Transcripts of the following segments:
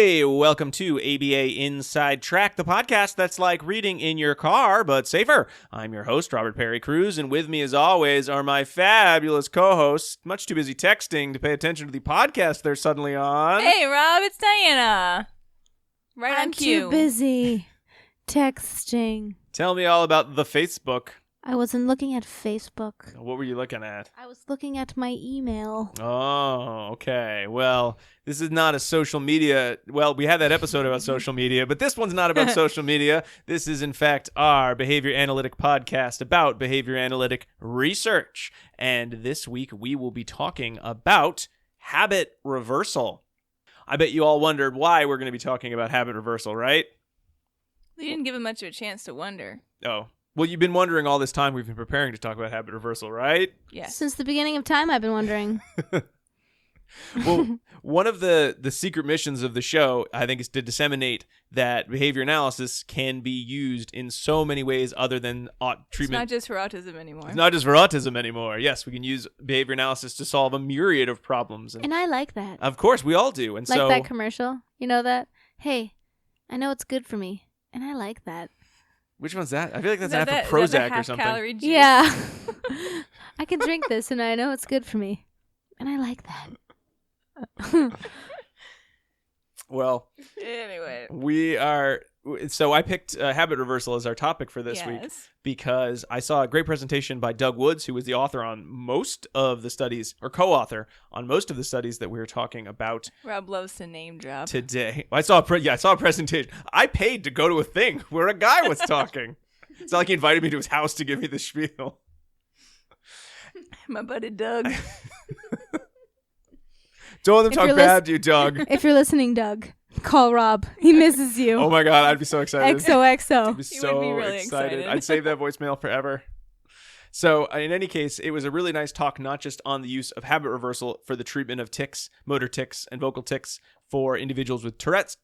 Hey, welcome to ABA Inside Track, the podcast that's like reading in your car, but safer. I'm your host, Robert Perry Cruz, and with me as always are my fabulous co-hosts, much too busy texting to pay attention to the podcast they're suddenly on. Hey, Rob, it's Diana. Right on cue. I'm too busy texting. Tell me all about the Facebook. I wasn't looking at Facebook. What were you looking at? I was looking at my email. Oh, okay. Well, this is not a social media. Well, we had that episode about social media, but this one's not about social media. This is, in fact, our behavior analytic podcast about behavior analytic research. And this week, we will be talking about habit reversal. I bet you all wondered why we're going to be talking about habit reversal, right? We didn't give him much of a chance to wonder. Oh. Well, you've been wondering all this time we've been preparing to talk about habit reversal, right? Yes. Since the beginning of time, I've been wondering. Well, one of the secret missions of the show, I think, is to disseminate that behavior analysis can be used in so many ways other than treatment. It's not just for autism anymore. It's not just for autism anymore. Yes, we can use behavior analysis to solve a myriad of problems. And I like that. Of course, we all do. And like so that commercial. You know that? Hey, I know it's good for me. And I like that. Which one's that? I feel like that's Is that half a the- is that Prozac the or something. half-calorie juice? Yeah. I can drink this and I know it's good for me. And I like that. Well, Anyway. So I picked habit reversal as our topic for this week because I saw a great presentation by Doug Woods, who was the author on most of the studies, or co-author on most of the studies that we were talking about. Rob loves to name drop. Today. I saw a presentation. I paid to go to a thing where a guy was talking. It's not like he invited me to his house to give me the spiel. My buddy Doug. Don't let them talk bad to you, Doug. If you're listening, Doug, call Rob. He misses you. Oh my God, I'd be so excited. XOXO. I'd be He so would be really excited. I'd save that voicemail forever. So in any case, it was a really nice talk, not just on the use of habit reversal for the treatment of tics, motor tics, and vocal tics for individuals with Tourette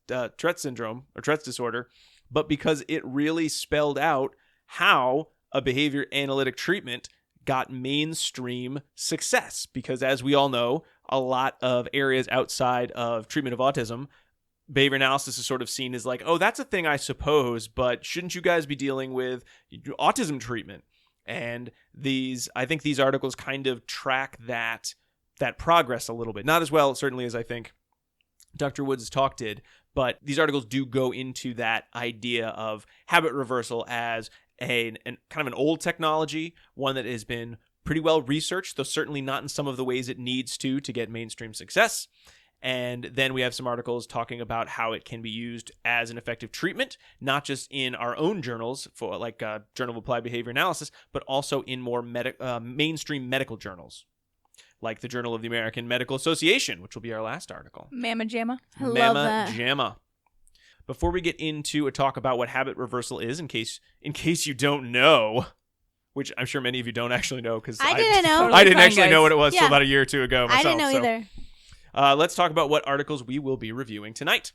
syndrome or Tourette's disorder, but because it really spelled out how a behavior analytic treatment got mainstream success. Because as we all know, a lot of areas outside of treatment of autism, behavior analysis is sort of seen as like, oh, that's a thing, I suppose, but shouldn't you guys be dealing with autism treatment? And I think these articles kind of track that progress a little bit. Not as well, certainly, as I think Dr. Woods' talk did, but these articles do go into that idea of habit reversal as an kind of an old technology, one that has been pretty well researched, though certainly not in some of the ways it needs to get mainstream success. And then we have some articles talking about how it can be used as an effective treatment, not just in our own journals, for like Journal of Applied Behavior Analysis, but also in more mainstream medical journals, like the Journal of the American Medical Association, which will be our last article. Mama Jamma. I love that. Jamma. Before we get into a talk about what habit reversal is, in case you don't know, which I'm sure many of you don't actually know, because I didn't know. I didn't Totally actually fine, know guys. what it was Yeah. till about a year or two ago myself. I didn't know either. Let's talk about what articles we will be reviewing tonight,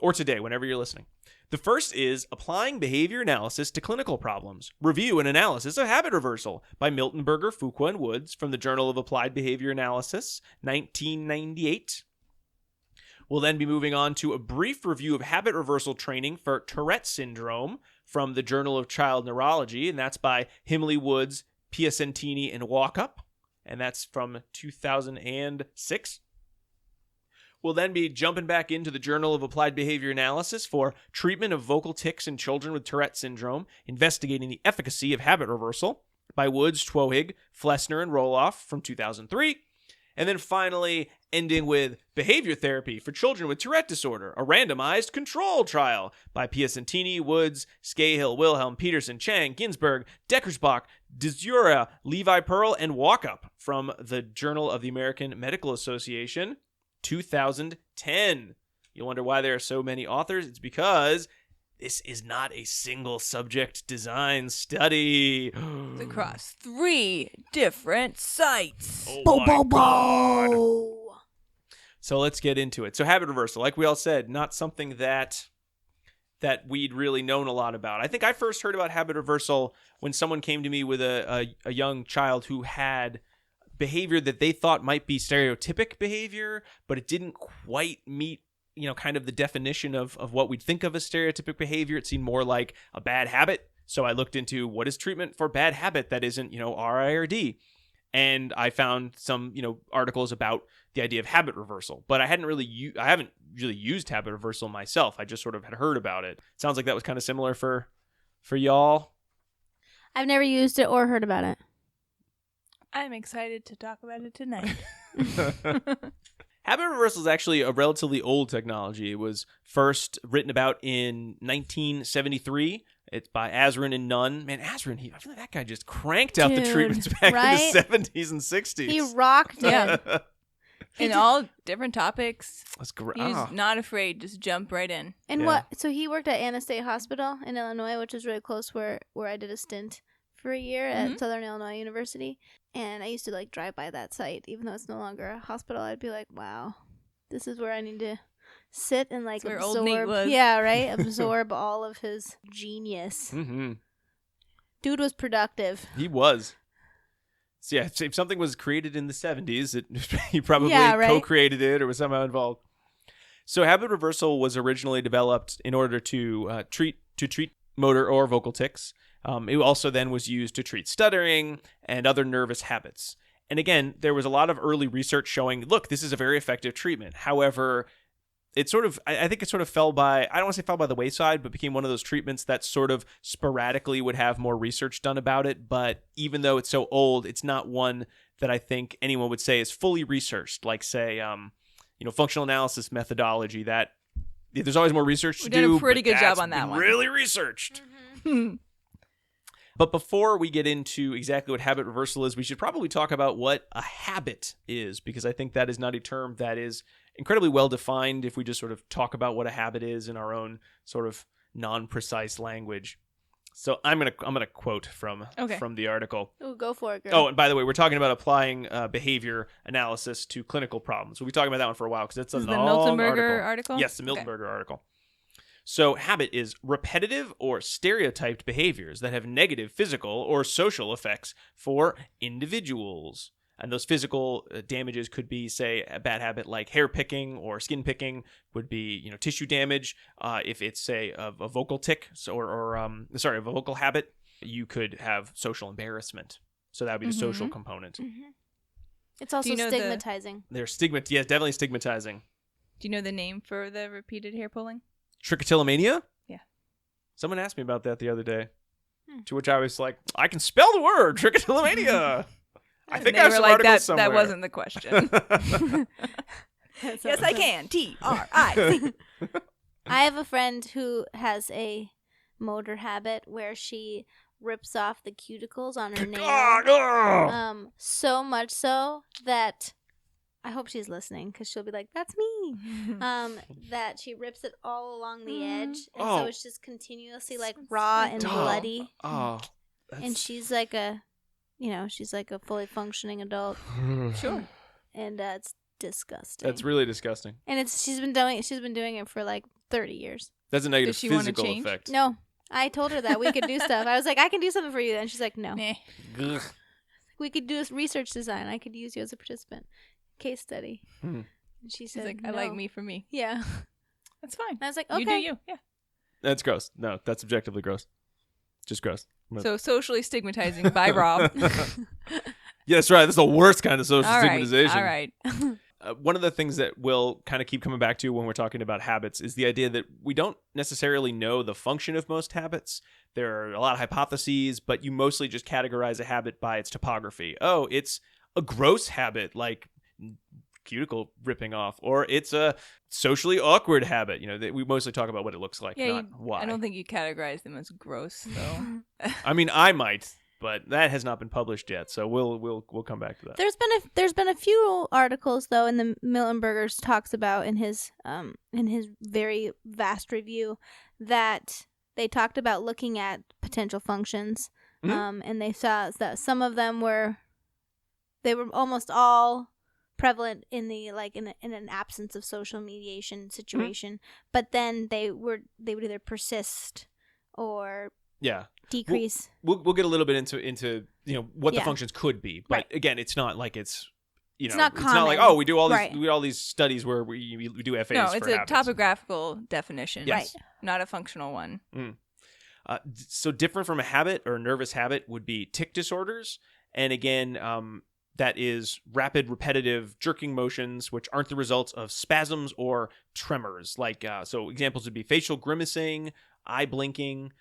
or today, whenever you're listening. The first is Applying Behavior Analysis to Clinical Problems, Review and Analysis of Habit Reversal by Miltenberger, Fuqua, and Woods from the Journal of Applied Behavior Analysis, 1998. We'll then be moving on to a brief review of habit reversal training for Tourette syndrome from the Journal of Child Neurology, and that's by Himley, Woods, Piacentini, and Walkup, and that's from 2006. We'll then be jumping back into the Journal of Applied Behavior Analysis for Treatment of Vocal Tics in Children with Tourette Syndrome, Investigating the Efficacy of Habit Reversal by Woods, Twohig, Flessner, and Roloff from 2003. And then finally, ending with Behavior Therapy for Children with Tourette Disorder, a randomized control trial by Piacentini, Woods, Scahill, Wilhelm, Peterson, Chang, Ginsberg, Deckersbach, Dzura, Levi Pearl, and Walkup from the Journal of the American Medical Association, 2010. You'll wonder why there are so many authors. It's because this is not a single subject design study. It's across 3 different sites. Oh my God. So let's get into it. So habit reversal, like we all said, not something that we'd really known a lot about. I think I first heard about habit reversal when someone came to me with a young child who had behavior that they thought might be stereotypic behavior, but it didn't quite meet kind of the definition of what we'd think of as stereotypic behavior. It seemed more like a bad habit. So I looked into what is treatment for bad habit that isn't, RI or D. And I found some, articles about the idea of habit reversal, but I haven't really used habit reversal myself. I just sort of had heard about it. Sounds like that was kind of similar for y'all. I've never used it or heard about it. I'm excited to talk about it tonight. Habit reversal is actually a relatively old technology. It was first written about in 1973. It's by Azrin and Nunn. Man, Azrin, I feel like that guy just cranked out the treatments back in the 70s and 60s. He rocked it. In all different topics. That's great. He's not afraid. Just jump right in. And so he worked at Anna State Hospital in Illinois, which is really close where I did a stint for a year at Southern Illinois University. And I used to drive by that site, even though it's no longer a hospital. I'd be like, wow, this is where I need to sit and absorb. Where Old Nate was. Yeah, right? Absorb all of his genius. Mm-hmm. Dude was productive. He was. So yeah, if something was created in the 70s, he probably co-created it or was somehow involved. So habit reversal was originally developed in order to treat motor or vocal tics. It also then was used to treat stuttering and other nervous habits. And again, there was a lot of early research showing, look, this is a very effective treatment. However, I think it sort of fell by, I don't want to say fell by the wayside, but became one of those treatments that sort of sporadically would have more research done about it. But even though it's so old, it's not one that I think anyone would say is fully researched, like say, functional analysis methodology that there's always more research to do. We've done a pretty good job on that one. Really researched. Mm-hmm. But before we get into exactly what habit reversal is, we should probably talk about what a habit is, because I think that is not a term that is incredibly well defined if we just sort of talk about what a habit is in our own sort of non-precise language. So I'm gonna quote from the article. Oh, go for it, girl. Oh, and by the way, we're talking about applying behavior analysis to clinical problems. We'll be talking about that one for a while because it's a long Miltenberger article. Yes, the Miltenberger article. So habit is repetitive or stereotyped behaviors that have negative physical or social effects for individuals. And those physical damages could be, say, a bad habit like hair picking or skin picking would be, tissue damage. If it's, say, a vocal tic or a vocal habit, you could have social embarrassment. So that would be the social component. Mm-hmm. It's also stigmatizing. They're definitely stigmatizing. Do you know the name for the repeated hair pulling? Trichotillomania? Yeah. Someone asked me about that the other day, to which I was like, I can spell the word trichotillomania. I think I have some articles somewhere. That wasn't the question. Yes, I can. T-R-I. I have a friend who has a motor habit where she rips off the cuticles on her nail. So much so that I hope she's listening because she'll be like, "That's me." That she rips it all along the edge, and so it's just continuously raw and bloody. And she's like a fully functioning adult. Sure. And it's disgusting. That's really disgusting. And she's been doing it for 30 years. That's a negative physical effect. No, I told her that we could do stuff. I was like, I can do something for you, and she's like, no. Nah. We could do a research design. I could use you as a participant. Case study. And she said, like, I like me for me. Yeah. That's fine. And I was like, okay. You do you. Yeah. That's gross. No, that's objectively gross. Just gross. So socially stigmatizing by Rob. Yeah, that's right. That's the worst kind of social stigmatization. All right. One of the things that we'll kind of keep coming back to when we're talking about habits is the idea that we don't necessarily know the function of most habits. There are a lot of hypotheses, but you mostly just categorize a habit by its topography. Oh, it's a gross habit like cuticle ripping off, or it's a socially awkward habit. We mostly talk about what it looks like, not why. I don't think you categorize them as gross, though. I mean, I might, but that has not been published yet, so we'll come back to that. There's been a few articles though in the Miltenberger's talks about in his very vast review that they talked about looking at potential functions, and they saw that some of them were almost all prevalent in the in an absence of social mediation situation, but then they would either persist or decrease. We'll get a little bit into what the functions could be, but again, it's not like it's It's not it's not like, common. we do all these Right. we do all these studies where we do FAs No, for it's a habits. topographical definition. Yes. Right. Not a functional one. So different from a habit or a nervous habit would be tic disorders. And again, that is rapid, repetitive jerking motions, which aren't the results of spasms or tremors. So examples would be facial grimacing, eye blinking.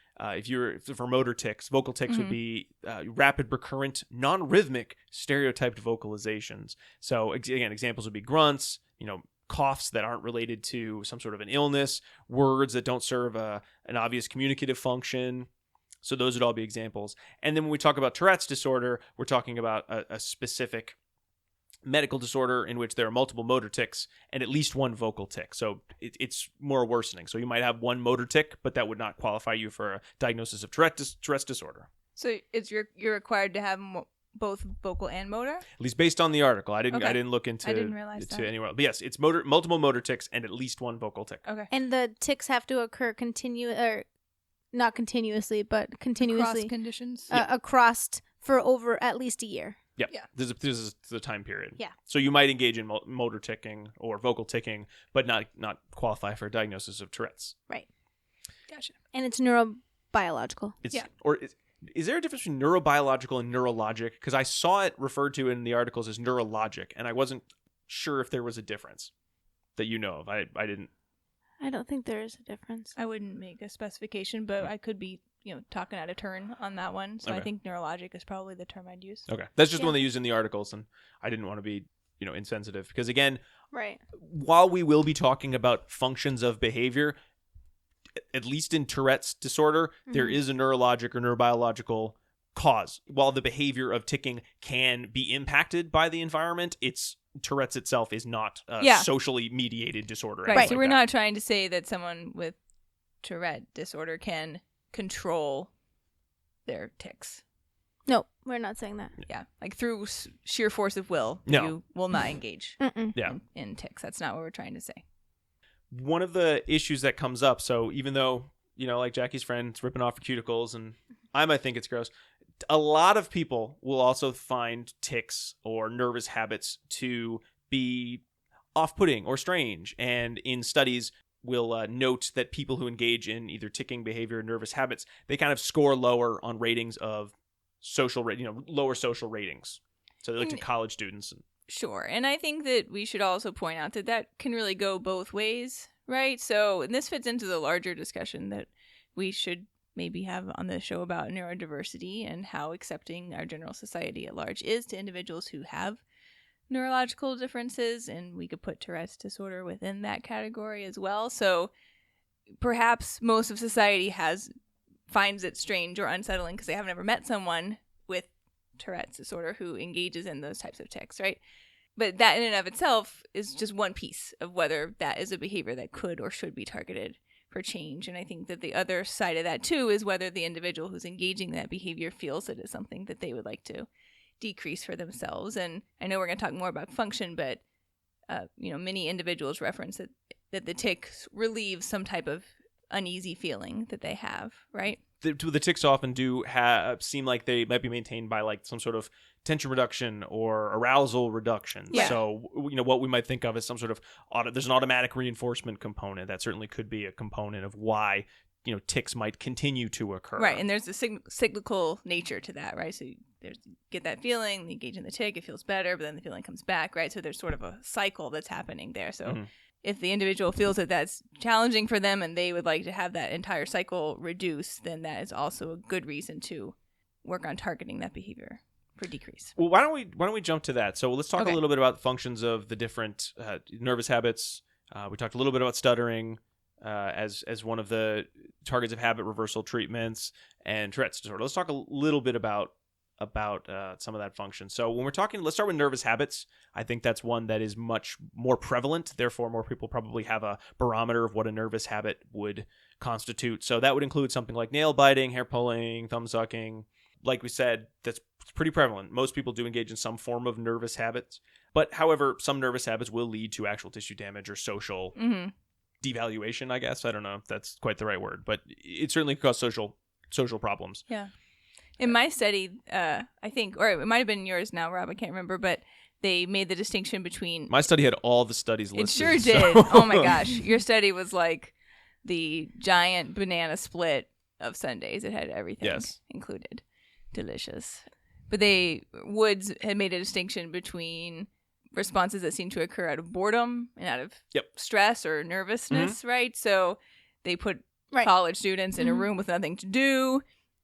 For motor tics, vocal tics would be rapid, recurrent, non-rhythmic, stereotyped vocalizations. So again, examples would be grunts, coughs that aren't related to some sort of an illness, words that don't serve an obvious communicative function. So those would all be examples. And then when we talk about Tourette's disorder, we're talking about a specific medical disorder in which there are multiple motor tics and at least one vocal tic. So it's more worsening. So you might have one motor tic, but that would not qualify you for a diagnosis of Tourette's disorder. So you're required to have both vocal and motor? At least based on the article. I didn't look into I didn't realize that. anywhere else. But yes, it's multiple motor tics and at least one vocal tic. Okay. And the tics have to occur not continuously, but continuously Cross conditions. across for over at least a year. Yeah. This is the time period. Yeah. So you might engage in motor ticking or vocal ticking, but not qualify for a diagnosis of Tourette's. Right. Gotcha. And it's neurobiological. Is there a difference between neurobiological and neurologic? Because I saw it referred to in the articles as neurologic, and I wasn't sure if there was a difference that you know of. I didn't. I don't think there is a difference. I wouldn't make a specification, but I could be, talking out of turn on that one. So I Okay. think neurologic is probably the term I'd use. Okay. That's just the one they used in the articles, and I didn't want to be, insensitive. Because again, Right. while we will be talking about functions of behavior, at least in Tourette's disorder, there is a neurologic or neurobiological cause. While the behavior of ticking can be impacted by the environment, Tourette's itself is not a socially mediated disorder. Right. So like we're that. not trying to say that someone with Tourette disorder can control their tics. No, we're not saying that. Yeah. Like through sheer force of will, No. you will not engage Yeah. in tics. That's not what we're trying to say. One of the issues that comes up, so even though, like Jackie's friend, it's ripping off her cuticles, and I might think it's gross, a lot of people will also find tics or nervous habits to be off-putting or strange. And in studies, will note that people who engage in either ticking behavior or nervous habits, they kind of score lower on ratings of lower social ratings. So they look to college students. Sure. And I think that we should also point out that can really go both ways, right? So, and this fits into the larger discussion that we should maybe have on the show about neurodiversity and how accepting our general society at large is to individuals who have neurological differences, and we could put Tourette's disorder within that category as well. So perhaps most of society finds it strange or unsettling because they have never met someone with Tourette's disorder who engages in those types of tics, right? But that in and of itself is just one piece of whether that is a behavior that could or should be targeted for change. And I think that the other side of that too is whether the individual who's engaging in that behavior feels it is something that they would like to decrease for themselves. And I know we're going to talk more about function, but many individuals reference that the tic relieves some type of uneasy feeling that they have, right? The tics often do seem like they might be maintained by like some sort of tension reduction or arousal reduction. Yeah. So, what we might think of as some sort of there's an automatic reinforcement component. That certainly could be a component of why, tics might continue to occur. Right. And there's a cyclical nature to that, right? So you get that feeling, you engage in the tic, it feels better, but then the feeling comes back, right? So there's sort of a cycle that's happening there. So if the individual feels that that's challenging for them and they would like to have that entire cycle reduced, then that is also a good reason to work on targeting that behavior for decrease. Well, why don't we jump to that? So let's talk Okay. a little bit about the functions of the different nervous habits. We talked a little bit about stuttering as one of the targets of habit reversal treatments and Tourette's disorder. Let's talk a little bit about some of that function. So when we're talking, let's start with nervous habits. I think that's one that is much more prevalent. Therefore, more people probably have a barometer of what a nervous habit would constitute. So that would include something like nail biting, hair pulling, thumb sucking. Like we said, that's pretty prevalent. Most people do engage in some form of nervous habits. But however, some nervous habits will lead to actual tissue damage or social devaluation, I guess. I don't know if that's quite the right word, but it certainly could cause social problems. Yeah. In my study, I think, or it might have been yours now, Rob, I can't remember, but they made the distinction between... My study had all the studies listed. It sure did. Oh my gosh. Your study was like the giant banana split of Sundays. It had everything included. Delicious. But Woods had made a distinction between responses that seem to occur out of boredom and out of stress or nervousness, right? So they put college students in a room with nothing to do,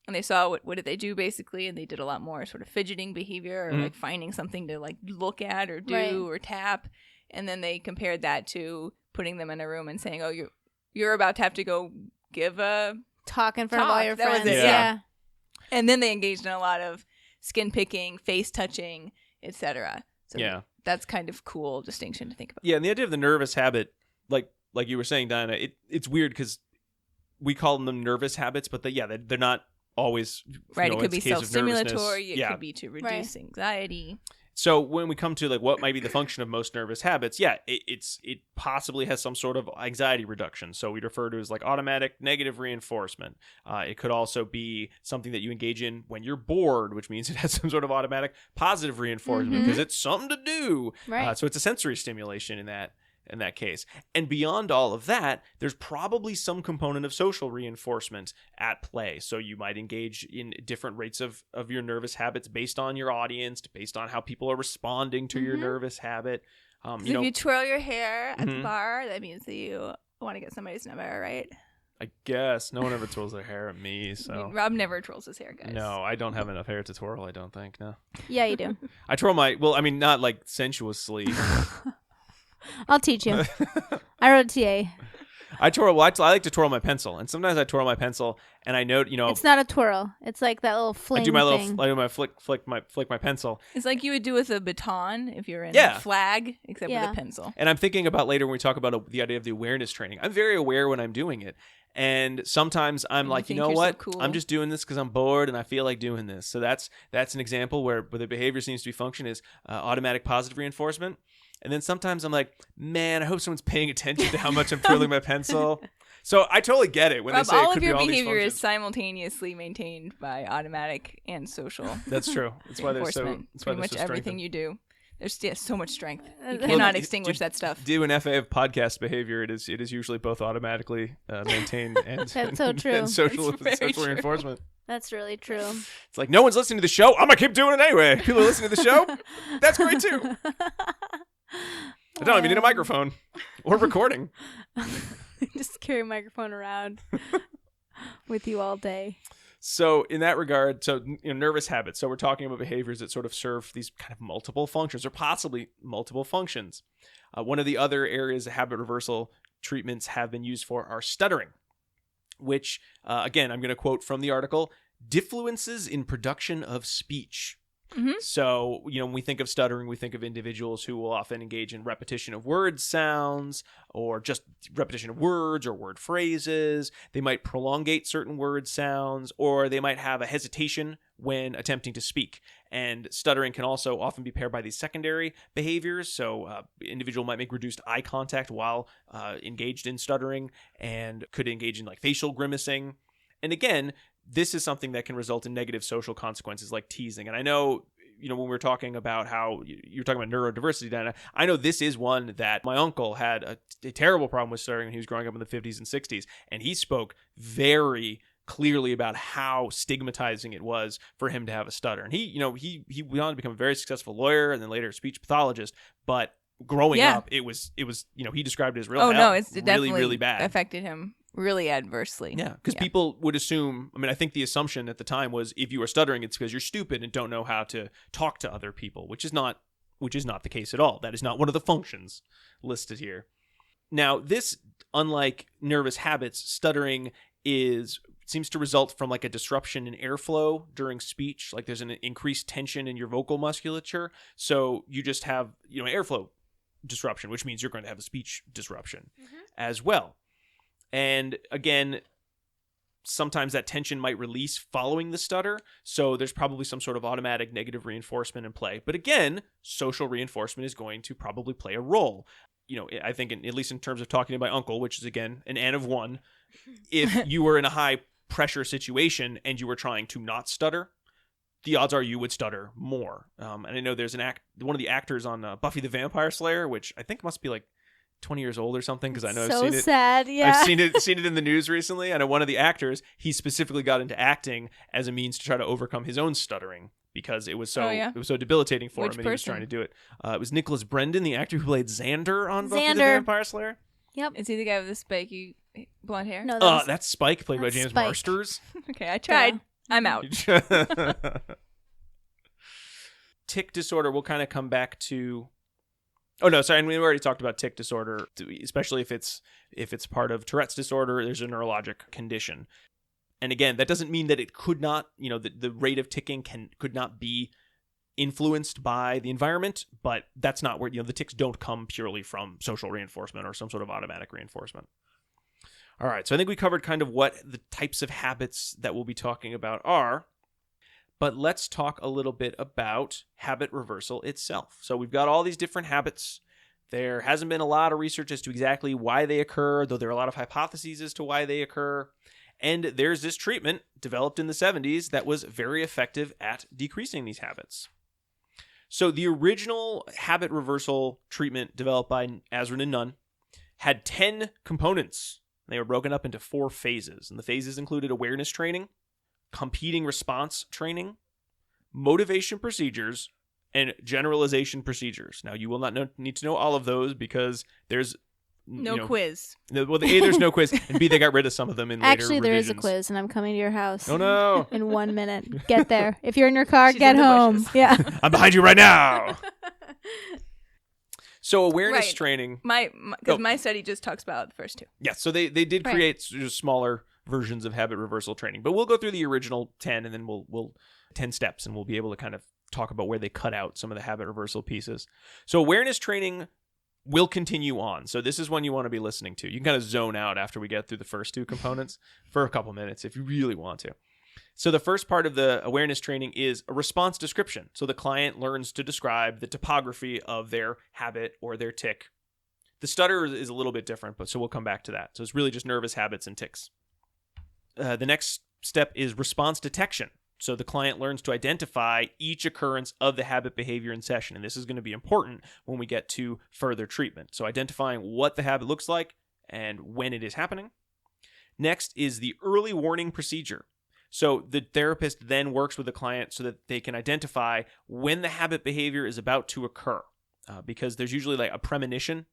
and they saw what did they do basically, and they did a lot more sort of fidgeting behavior, or like finding something to like look at or do or tap, and then they compared that to putting them in a room and saying, "Oh, you're about to have to go give a talk in front of all your friends." That was it. Yeah. And then they engaged in a lot of skin picking, face touching, etc. So that's kind of cool distinction to think about. Yeah, and the idea of the nervous habit, like you were saying, Diana, it's weird because we call them nervous habits, but they're not always right. It could be self-stimulatory. It could be to reduce anxiety. So when we come to like what might be the function of most nervous habits, it possibly has some sort of anxiety reduction. So we refer to it as like automatic negative reinforcement. It could also be something that you engage in when you're bored, which means it has some sort of automatic positive reinforcement because it's something to do. Right. So it's a sensory stimulation in that case. And beyond all of that, there's probably some component of social reinforcement at play. So you might engage in different rates of your nervous habits based on your audience, based on how people are responding to your nervous habit. If you twirl your hair at the bar, that means that you want to get somebody's number, right? I guess. No one ever twirls their hair at me, so... I mean, Rob never twirls his hair, guys. No, I don't have enough hair to twirl, I don't think, no. Yeah, you do. I twirl not like sensuously. I'll teach you. I wrote a TA. I like to twirl my pencil, and sometimes I twirl my pencil, and I note, it's not a twirl. It's like that little fling I do my thing. I do my flick my pencil. It's like you would do with a baton if you're in a flag, except with a pencil. And I'm thinking about later when we talk about the idea of the awareness training. I'm very aware when I'm doing it, and sometimes I'm like, you know what? So cool. I'm just doing this because I'm bored and I feel like doing this. So that's an example where the behavior seems to be function is automatic positive reinforcement. And then sometimes I'm like, man, I hope someone's paying attention to how much I'm twirling my pencil. So I totally get it when Rob, they say all it could of your be all these behavior is functions. simultaneously maintained by automatic and social. That's true. That's why they're so. That's why pretty much so everything you do. There's so much strength. You cannot extinguish that stuff. Do an FA of podcast behavior. It is usually both automatically maintained and that's so true. And social reinforcement. That's really true. It's like no one's listening to the show. I'm gonna keep doing it anyway. People are listening to the show. That's great too. I don't even need a microphone or recording. Just carry a microphone around with you all day. So in that regard, nervous habits. So we're talking about behaviors that sort of serve these kind of multiple functions or possibly multiple functions. One of the other areas of habit reversal treatments have been used for are stuttering, which, again, I'm going to quote from the article, diffluences in production of speech. Mm-hmm. So, when we think of stuttering, we think of individuals who will often engage in repetition of word sounds or just repetition of words or word phrases. They might prolongate certain word sounds, or they might have a hesitation when attempting to speak. And stuttering can also often be paired by these secondary behaviors. So, individual might make reduced eye contact while engaged in stuttering and could engage in like facial grimacing. And again, this is something that can result in negative social consequences like teasing. And I know, when we were talking about how you're talking about neurodiversity, Diana, I know this is one that my uncle had a terrible problem with stuttering when he was growing up in the 50s and 60s. And he spoke very clearly about how stigmatizing it was for him to have a stutter. And he went on to become a very successful lawyer and then later a speech pathologist. But growing up, it was he described it as real hell. No, it's really, definitely really bad. Affected him really adversely. Yeah, because people would assume, I think the assumption at the time was if you are stuttering, it's because you're stupid and don't know how to talk to other people, which is not the case at all. That is not one of the functions listed here. Now, this, unlike nervous habits, stuttering seems to result from like a disruption in airflow during speech. Like there's an increased tension in your vocal musculature. So you just have, airflow disruption, which means you're going to have a speech disruption as well. And again, sometimes that tension might release following the stutter. So there's probably some sort of automatic negative reinforcement in play. But again, social reinforcement is going to probably play a role. I think at least in terms of talking to my uncle, which is again an N of 1, if you were in a high pressure situation and you were trying to not stutter, the odds are you would stutter more. And I know there's one of the actors on Buffy the Vampire Slayer, which I think must be like 20 years old or something, because I know so I've seen it. Sad, yeah. I've seen it in the news recently. I know one of the actors, he specifically got into acting as a means to try to overcome his own stuttering because it was so debilitating for him, and he was trying to do it. It was Nicholas Brendan, the actor who played Xander on Buffy the Vampire Slayer. Yep. Is he the guy with the spiky blonde hair? No, that's Spike, played by James Marsters. Okay, I tried. I'm out. Tic disorder, we'll kind of come back to. Oh no, sorry. And we already talked about tic disorder, especially if it's part of Tourette's disorder. There's a neurologic condition, and again, that doesn't mean that it could not. The rate of ticking could not be influenced by the environment, but that's not where the tics don't come purely from social reinforcement or some sort of automatic reinforcement. All right, so I think we covered kind of what the types of habits that we'll be talking about are. But let's talk a little bit about habit reversal itself. So we've got all these different habits. There hasn't been a lot of research as to exactly why they occur, though there are a lot of hypotheses as to why they occur. And there's this treatment developed in the 70s that was very effective at decreasing these habits. So the original habit reversal treatment developed by Azrin and Nunn had 10 components. They were broken up into 4 phases. And the phases included awareness training, competing response training, motivation procedures, and generalization procedures. Now, you will not need to know all of those because there's no quiz. Well, A, there's no quiz, and B, they got rid of some of them in later Actually, there is a revisions. quiz, and I'm coming to your house. Oh, no. In 1 minute. Get there. If you're in your car, She's get in the home. bushes. Yeah. I'm behind you right now. So awareness training. Because my study just talks about the first 2. Yeah, so they did create just smaller versions of habit reversal training, but we'll go through the original 10 and then we'll 10 steps, and we'll be able to kind of talk about where they cut out some of the habit reversal pieces. So awareness training will continue on. So this is one you want to be listening to. You can kind of zone out after we get through the first 2 components for a couple minutes if you really want to. So the first part of the awareness training is a response description. So the client learns to describe the topography of their habit or their tic. The stutter is a little bit different, but so we'll come back to that. So it's really just nervous habits and tics. The next step is response detection. So the client learns to identify each occurrence of the habit behavior in session. And this is going to be important when we get to further treatment. So identifying what the habit looks like and when it is happening. Next is the early warning procedure. So the therapist then works with the client so that they can identify when the habit behavior is about to occur. Because there's usually like a premonition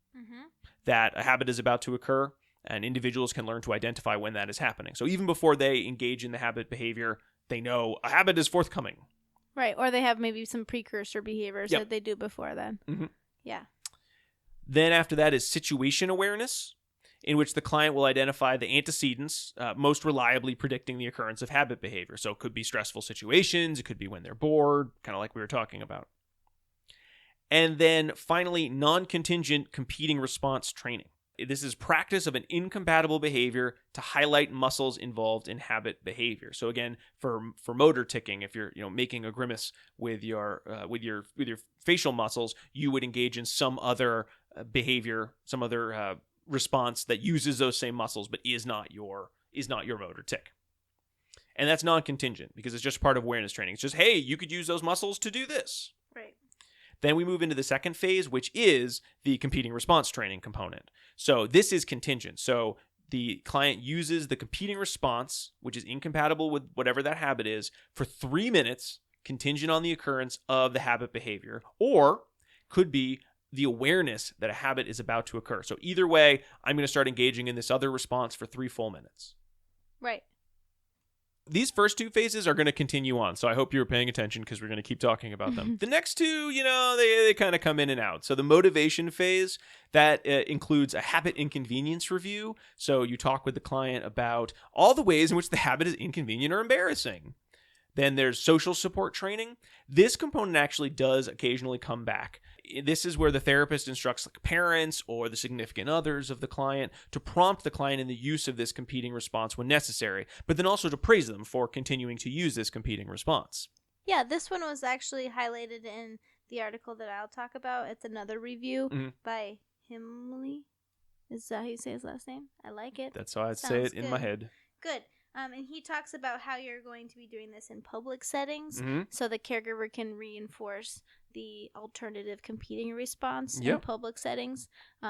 that a habit is about to occur. And individuals can learn to identify when that is happening. So even before they engage in the habit behavior, they know a habit is forthcoming. Right. Or they have maybe some precursor behaviors that they do before then. Mm-hmm. Yeah. Then after that is situation awareness, in which the client will identify the antecedents, most reliably predicting the occurrence of habit behavior. So it could be stressful situations. It could be when they're bored, kind of like we were talking about. And then finally, non-contingent competing response training. This is practice of an incompatible behavior to highlight muscles involved in habit behavior. So again, for motor ticking, if you're making a grimace with your facial muscles, you would engage in some other behavior, some other response that uses those same muscles but is not your motor tic. And that's non-contingent because it's just part of awareness training. It's just, hey, you could use those muscles to do this. Right. Then we move into the second phase, which is the competing response training component. So this is contingent. So the client uses the competing response, which is incompatible with whatever that habit is, for 3 minutes, contingent on the occurrence of the habit behavior, or could be the awareness that a habit is about to occur. So either way, I'm going to start engaging in this other response for 3 full minutes. Right. These first 2 phases are going to continue on, so I hope you were paying attention because we're going to keep talking about them. The next 2, they kind of come in and out. So the motivation phase, that includes a habit inconvenience review. So you talk with the client about all the ways in which the habit is inconvenient or embarrassing. Then there's social support training. This component actually does occasionally come back. This is where the therapist instructs parents or the significant others of the client to prompt the client in the use of this competing response when necessary, but then also to praise them for continuing to use this competing response. Yeah, this one was actually highlighted in the article that I'll talk about. It's another review by Himley. Is that how you say his last name? I like it. That's how I'd say it in my head. Good. And he talks about how you're going to be doing this in public settings, Mm-hmm. so the caregiver can reinforce the alternative competing response in Yep. public settings.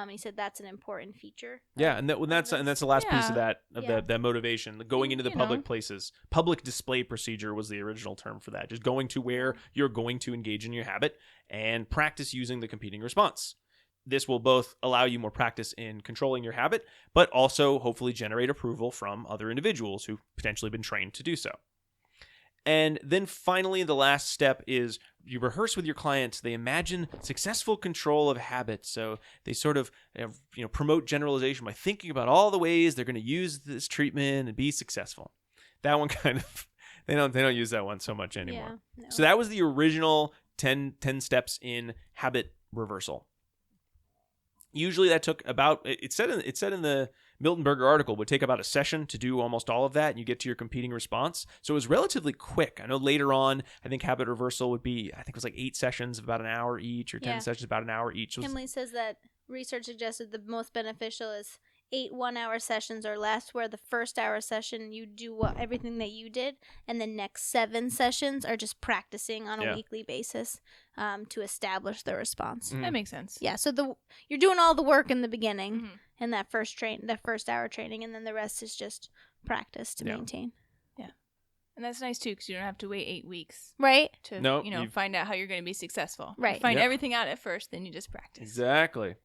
He said that's an important feature. Yeah, and that's the last piece of Yeah. that motivation, going into the You public know. places. Public display procedure was the original term for that. Just going to where you're going to engage in your habit and practice using the competing response. This will both allow you more practice in controlling your habit, but also hopefully generate approval from other individuals who've potentially been trained to do so. And then finally, the last step is you rehearse with your clients. They imagine successful control of habits. So they sort of promote generalization by thinking about all the ways they're going to use this treatment and be successful. That one kind of, they don't use that one so much anymore. Yeah, no. So that was the original 10 steps in habit reversal. Usually that took about, it said in the Miltenberger article, would take about a session to do almost all of that, and you get to your competing response. So it was relatively quick. I know later on, I think habit reversal would be, I think it was like 8 sessions of about an hour each, or 10 sessions about an hour each. Emily says that research suggested the most beneficial is 8 1-hour sessions or less, where the first hour session you do everything that you did, and the next 7 sessions are just practicing on a weekly basis to establish the response. That makes sense. Yeah, so you're doing all the work in the beginning in that first hour training, and then the rest is just practice to maintain. Yeah, and that's nice too, because you don't have to wait 8 weeks, right? To find out how you're going to be successful. Right. You find everything out at first, then you just practice. Exactly.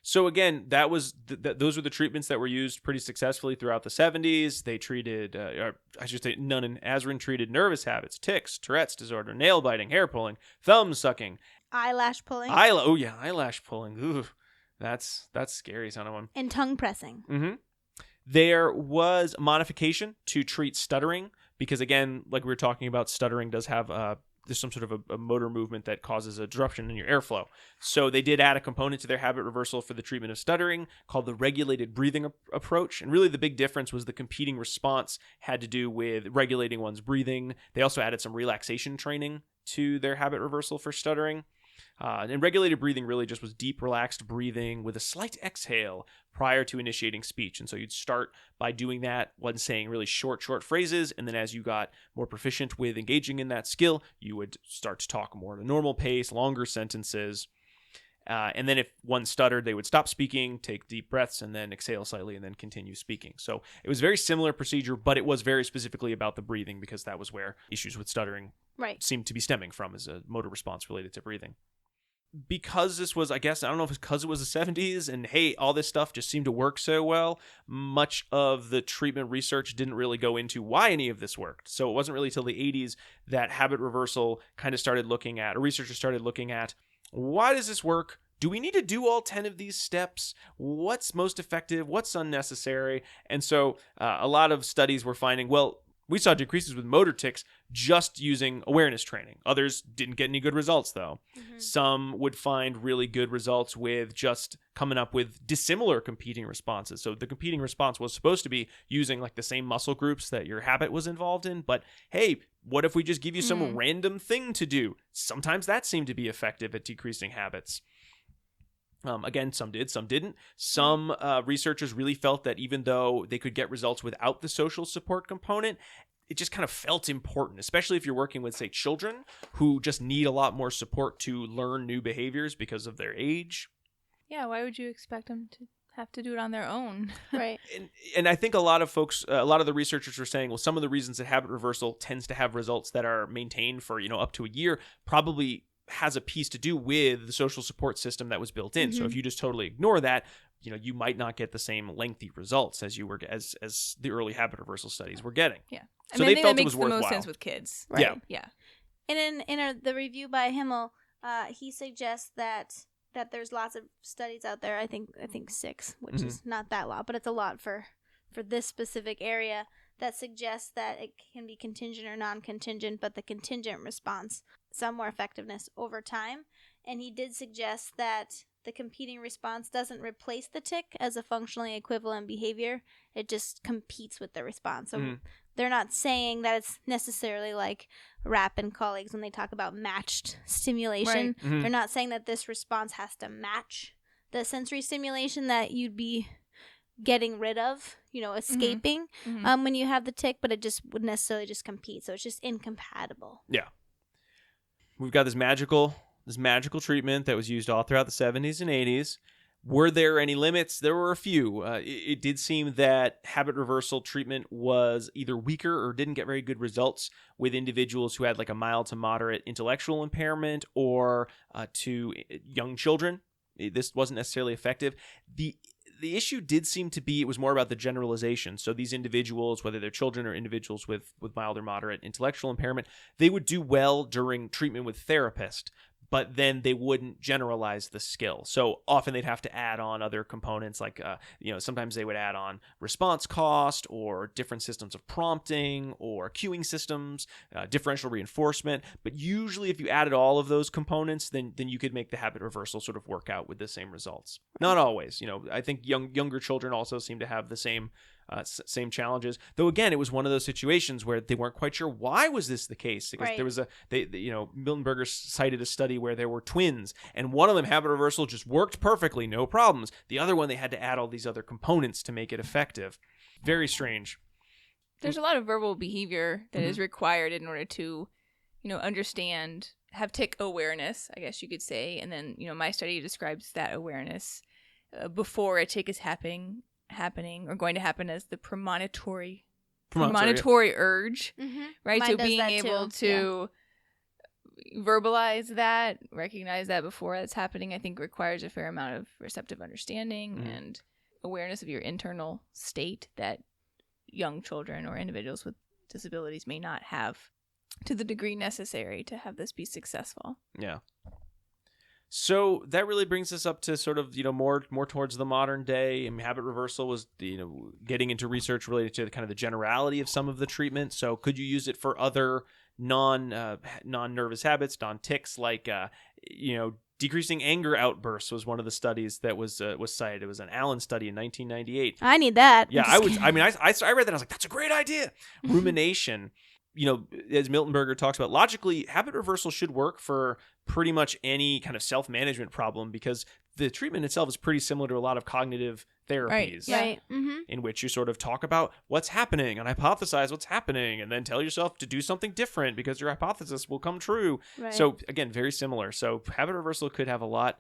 So again, that was those were the treatments that were used pretty successfully throughout the 70s. They treated, Nunn and Azrin treated nervous habits, tics, Tourette's disorder, nail biting, hair pulling, thumb sucking, eyelash pulling, eyelash pulling. Ooh, that's scary, son of one. and tongue pressing. Mm-hmm. There was a modification to treat stuttering because, again, like we were talking about, stuttering does have there's some sort of a motor movement that causes a disruption in your airflow. So they did add a component to their habit reversal for the treatment of stuttering called the regulated breathing approach. And really the big difference was the competing response had to do with regulating one's breathing. They also added some relaxation training to their habit reversal for stuttering. And regulated breathing really just was deep, relaxed breathing with a slight exhale prior to initiating speech. And so you'd start by doing that when saying really short phrases. And then as you got more proficient with engaging in that skill, you would start to talk more at a normal pace, longer sentences. And then if one stuttered, they would stop speaking, take deep breaths, and then exhale slightly, and then continue speaking. So it was a very similar procedure, but it was very specifically about the breathing because that was where issues with stuttering seemed to be stemming from, as a motor response related to breathing. Because this was, I guess, I don't know if it's because it was the 70s and hey, all this stuff just seemed to work so well, much of the treatment research didn't really go into why any of this worked. So it wasn't really till the 80s that habit reversal kind of started looking at, or researchers started looking at, why does this work? Do we need to do all 10 of these steps? What's most effective? What's unnecessary? And so a lot of studies were finding, well, we saw decreases with motor tics just using awareness training. Others didn't get any good results, though. Mm-hmm. Some would find really good results with just coming up with dissimilar competing responses. So the competing response was supposed to be using like the same muscle groups that your habit was involved in. But hey, what if we just give you some random thing to do? Sometimes that seemed to be effective at decreasing habits. Again, some did, some didn't. Some researchers really felt that even though they could get results without the social support component, it just kind of felt important, especially if you're working with, say, children who just need a lot more support to learn new behaviors because of their age. Yeah, why would you expect them to have to do it on their own? Right. And I think a lot of folks, a lot of the researchers were saying, well, some of the reasons that habit reversal tends to have results that are maintained for, up to a year probably has a piece to do with the social support system that was built in. Mm-hmm. So if you just totally ignore that, you might not get the same lengthy results as you were as the early habit reversal studies were getting. Yeah. So they felt it was worthwhile. That makes the most sense with kids. Right. Yeah. Yeah. And in the review by Himmel, he suggests that there's lots of studies out there. I think 6, which is not that lot, but it's a lot for this specific area, that suggests that it can be contingent or non-contingent, but the contingent response, some more effectiveness over time. And he did suggest that the competing response doesn't replace the tic as a functionally equivalent behavior. It just competes with the response. So they're not saying that it's necessarily like Rapp and colleagues when they talk about matched stimulation. Right. They're not saying that this response has to match the sensory stimulation that you'd be getting rid of, escaping Mhm. when you have the tic, but it just wouldn't necessarily just compete. So it's just incompatible. Yeah. We've got this magical treatment that was used all throughout the 70s and 80s. Were there any limits? There were a few. It did seem that habit reversal treatment was either weaker or didn't get very good results with individuals who had like a mild to moderate intellectual impairment or to young children. This wasn't necessarily effective. The issue did seem to be it was more about the generalization. So these individuals, whether they're children or individuals with mild or moderate intellectual impairment, they would do well during treatment with therapist, but then they wouldn't generalize the skill. So often they'd have to add on other components like, sometimes they would add on response cost or different systems of prompting or queuing systems, differential reinforcement. But usually if you added all of those components, then you could make the habit reversal sort of work out with the same results. Not always. I think younger children also seem to have the same challenges, though again it was one of those situations where they weren't quite sure why was this the case, because there was Miltenberger cited a study where there were twins and one of them habit reversal just worked perfectly, no problems. The other one they had to add all these other components to make it effective. Very strange. There's a lot of verbal behavior that is required in order to understand, have tic awareness, I guess you could say. And then my study describes that awareness before a tic is happening or going to happen as the premonitory urge, right? Mine So does being that able too. to verbalize that, recognize that before it's happening, I think requires a fair amount of receptive understanding and awareness of your internal state that young children or individuals with disabilities may not have to the degree necessary to have this be successful. Yeah. So that really brings us up to sort of, more towards the modern day. I mean, habit reversal was, getting into research related to the kind of the generality of some of the treatment. So could you use it for other non-nervous habits, non-tics, like, decreasing anger outbursts was one of the studies that was cited. It was an Allen study in 1998. I need that. Yeah, I read that and I was like, that's a great idea. Rumination. As Miltenberger talks about, logically, habit reversal should work for pretty much any kind of self-management problem because the treatment itself is pretty similar to a lot of cognitive therapies, Right. in which you sort of talk about what's happening and hypothesize what's happening and then tell yourself to do something different because your hypothesis will come true. Right. So again, very similar. So habit reversal could have a lot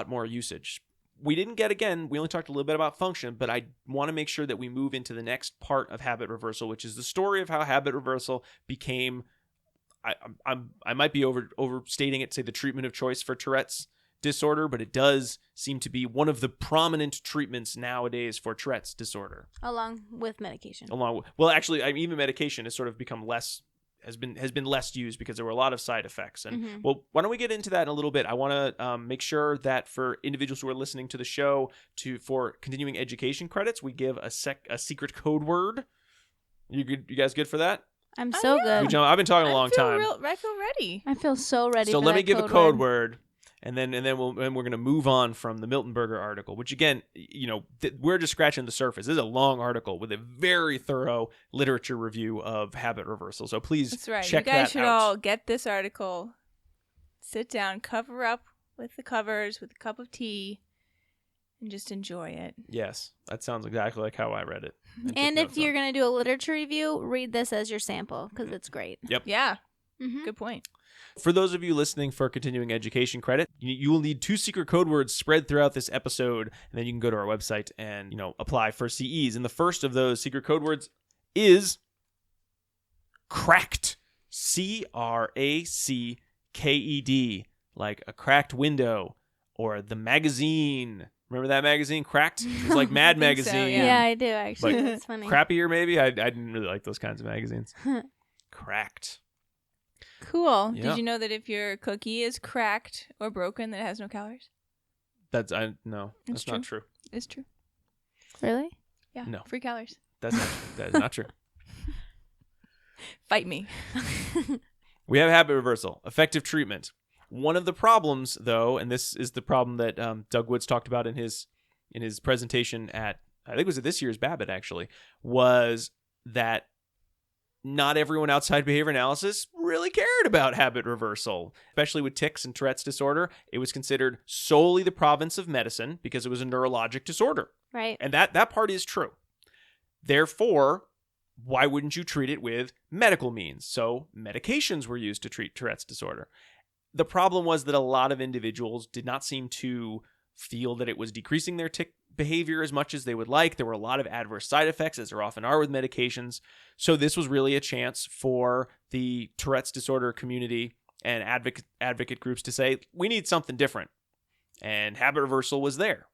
more usage. We only talked a little bit about function, but I want to make sure that we move into the next part of habit reversal, which is the story of how habit reversal became, I might be overstating it, say the treatment of choice for Tourette's disorder, but it does seem to be one of the prominent treatments nowadays for Tourette's disorder. Along with medication. Even medication has sort of become less, has been less used because there were a lot of side effects. And well, why don't we get into that in a little bit? I want to make sure that for individuals who are listening to the show, for continuing education credits, we give a secret code word. You guys good for that? I'm so good. I've been talking a long time. I feel ready. I feel so ready. So for let me that give a code word. And then we're going to move on from the Miltenberger article, which again, we're just scratching the surface. This is a long article with a very thorough literature review of habit reversal. So please That's right. check that out. You guys should all get this article, sit down, cover up with the covers with a cup of tea, and just enjoy it. Yes, that sounds exactly like how I read it. And if you're going to do a literature review, read this as your sample because it's great. Yep. Yeah. Good point. For those of you listening for continuing education credit, you will need 2 secret code words spread throughout this episode, and then you can go to our website and apply for CEs. And the first of those secret code words is cracked. CRACKED, like a cracked window or the magazine. Remember that magazine, Cracked? It was like Mad Magazine. So, Yeah, I do actually. Like, That's funny. Crappier, maybe. I didn't really like those kinds of magazines. Cracked. Cool. Yeah. Did you know that if your cookie is cracked or broken, that it has no calories? No, that's not true. It's true. Really? Yeah. No. Free calories. That is not true. Fight me. We have habit reversal, effective treatment. One of the problems, though, and this is the problem that Doug Woods talked about in his presentation at, I think it was at this year's Babbitt actually, was that not everyone outside behavior analysis really cared about habit reversal, especially with tics and Tourette's disorder. It was considered solely the province of medicine because it was a neurologic disorder. Right. And that part is true. Therefore, why wouldn't you treat it with medical means? So medications were used to treat Tourette's disorder. The problem was that a lot of individuals did not seem to feel that it was decreasing their tic behavior as much as they would like. There were a lot of adverse side effects, as there often are with medications. So this was really a chance for the Tourette's disorder community and advocate groups to say, we need something different. And habit reversal was there.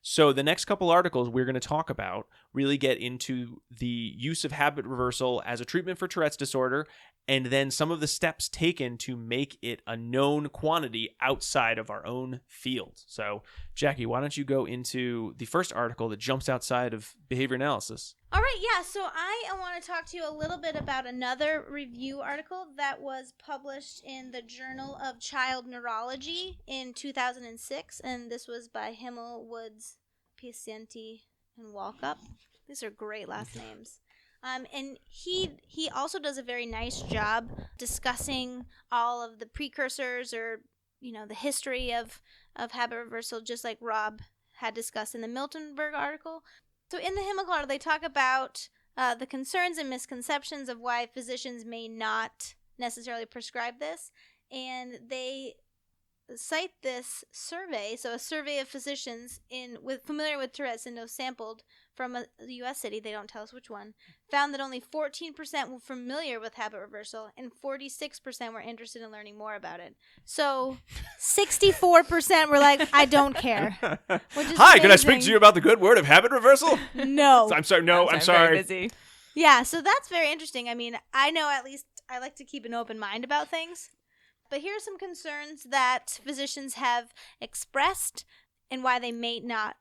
So the next couple articles we're going to talk about really get into the use of habit reversal as a treatment for Tourette's disorder, and then some of the steps taken to make it a known quantity outside of our own field. So, Jackie, why don't you go into the first article that jumps outside of behavior analysis? All right, yeah, so I want to talk to you a little bit about another review article that was published in the Journal of Child Neurology in 2006, and this was by Himmel, Woods, Piacenti, and Walkup. These are great last names. And he also does a very nice job discussing all of the precursors or, the history of habit reversal, just like Rob had discussed in the Miltenberger article. So in the Himmel article, they talk about the concerns and misconceptions of why physicians may not necessarily prescribe this. And they cite this survey, so a survey of physicians familiar with Tourette syndrome sampled from a U.S. city, they don't tell us which one, found that only 14% were familiar with habit reversal and 46% were interested in learning more about it. So 64% were like, I don't care. Which is Hi, amazing. can I speak to you about the good word of habit reversal? No. I'm sorry. No, I'm Very sorry. busy. Yeah, so that's very interesting. I mean, I know at least I like to keep an open mind about things. But here are some concerns that physicians have expressed and why they may not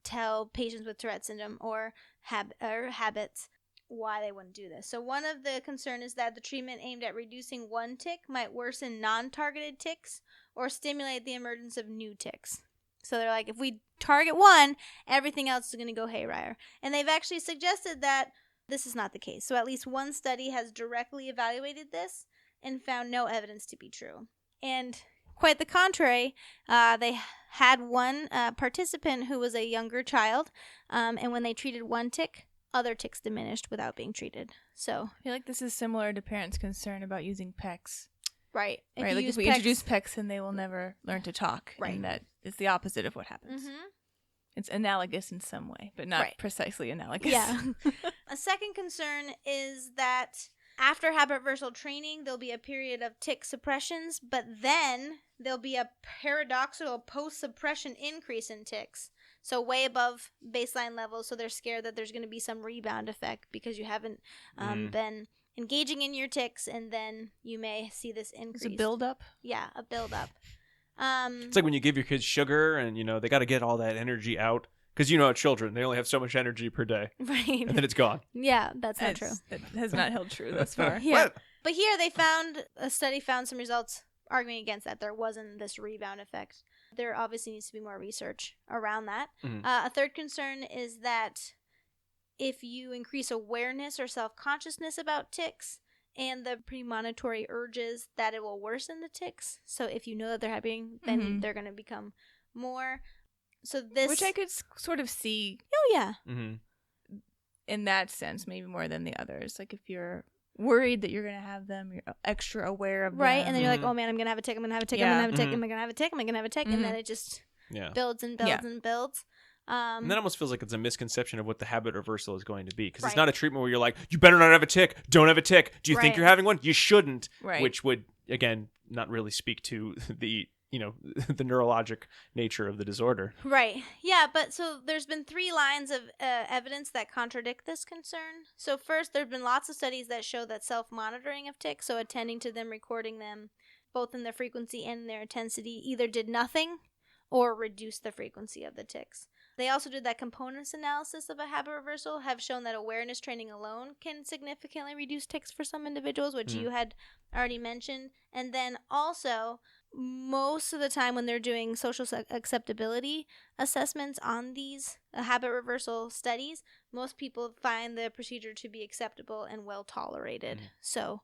tell patients with Tourette syndrome or habits why they wouldn't do this. So one of the concern is that the treatment aimed at reducing one tic might worsen non-targeted tics or stimulate the emergence of new tics. So they're like, if we target one, everything else is going to go haywire. And they've actually suggested that this is not the case. So at least one study has directly evaluated this and found no evidence to be true. And quite the contrary, they had one participant who was a younger child, and when they treated one tic, other tics diminished without being treated. So I feel like this is similar to parents' concern about using PECs. right. If we introduce PECs, then they will never learn to talk. Right. And that is the opposite of what happens. Mm-hmm. It's analogous in some way, but not precisely analogous. Yeah. A second concern is that after habit reversal training, there'll be a period of tic suppressions, but then there'll be a paradoxical post-suppression increase in tics. So way above baseline levels, so they're scared that there's going to be some rebound effect because you haven't been engaging in your tics, and then you may see this increase. It's a build-up? Yeah, a build-up. It's like when you give your kids sugar and, they got to get all that energy out. Because children, they only have so much energy per day. Right. And then it's gone. Yeah, that's not true. That has not held true thus far. Yeah. What? But here a study found some results arguing against that. There wasn't this rebound effect. There obviously needs to be more research around that. Mm-hmm. A third concern is that if you increase awareness or self-consciousness about tics and the premonitory urges, that it will worsen the tics. So if you know that they're happening, then they're going to become more. So this, which I could sort of see. Oh yeah. Mm-hmm. In that sense, maybe more than the others. Like if you're worried that you're going to have them, you're extra aware of them. Right, and then you're like, oh man, I'm going to have a tick, I'm going to have a tick, I'm going to have a tick, am I going to have a tick, am I going to have a tick? And then it just builds and builds and builds. And that almost feels like it's a misconception of what the habit reversal is going to be. Because it's Right. not a treatment where you're like, you better not have a tick, don't have a tick. Do you think Right. you're having one? You shouldn't. Right. Which would, again, not really speak to the the neurologic nature of the disorder. Right. Yeah, but so there's been 3 lines of evidence that contradict this concern. So first, there have been lots of studies that show that self-monitoring of tics, so attending to them, recording them, both in their frequency and their intensity, either did nothing or reduced the frequency of the tics. They also did that components analysis of a habit reversal, have shown that awareness training alone can significantly reduce tics for some individuals, which you had already mentioned. And then also, most of the time when they're doing social acceptability assessments on these habit reversal studies, most people find the procedure to be acceptable and well tolerated. So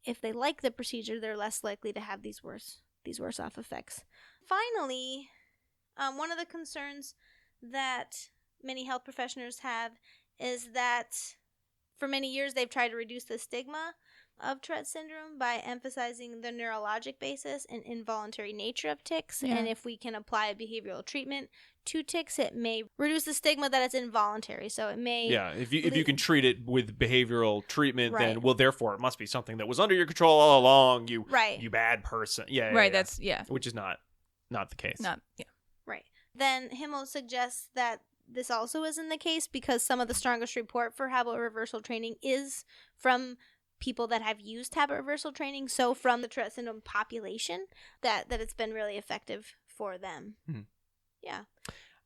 if they like the procedure, they're less likely to have these worse off effects. Finally, one of the concerns that many health professionals have is that for many years they've tried to reduce the stigma of Tourette syndrome by emphasizing the neurologic basis and involuntary nature of tics. Yeah. And if we can apply a behavioral treatment to tics, it may reduce the stigma that it's involuntary. So it may... Yeah, if you can treat it with behavioral treatment, Right. then, well, therefore, it must be something that was under your control all along, you Right. you bad person. Yeah, Right, yeah. that's, yeah. Which is not the case. Yeah. Right. Then Himmel suggests that this also isn't the case because some of the strongest report for habit reversal training is from people that have used habit reversal training, so from the Tourette syndrome population, that it's been really effective for them. Mhm. Yeah.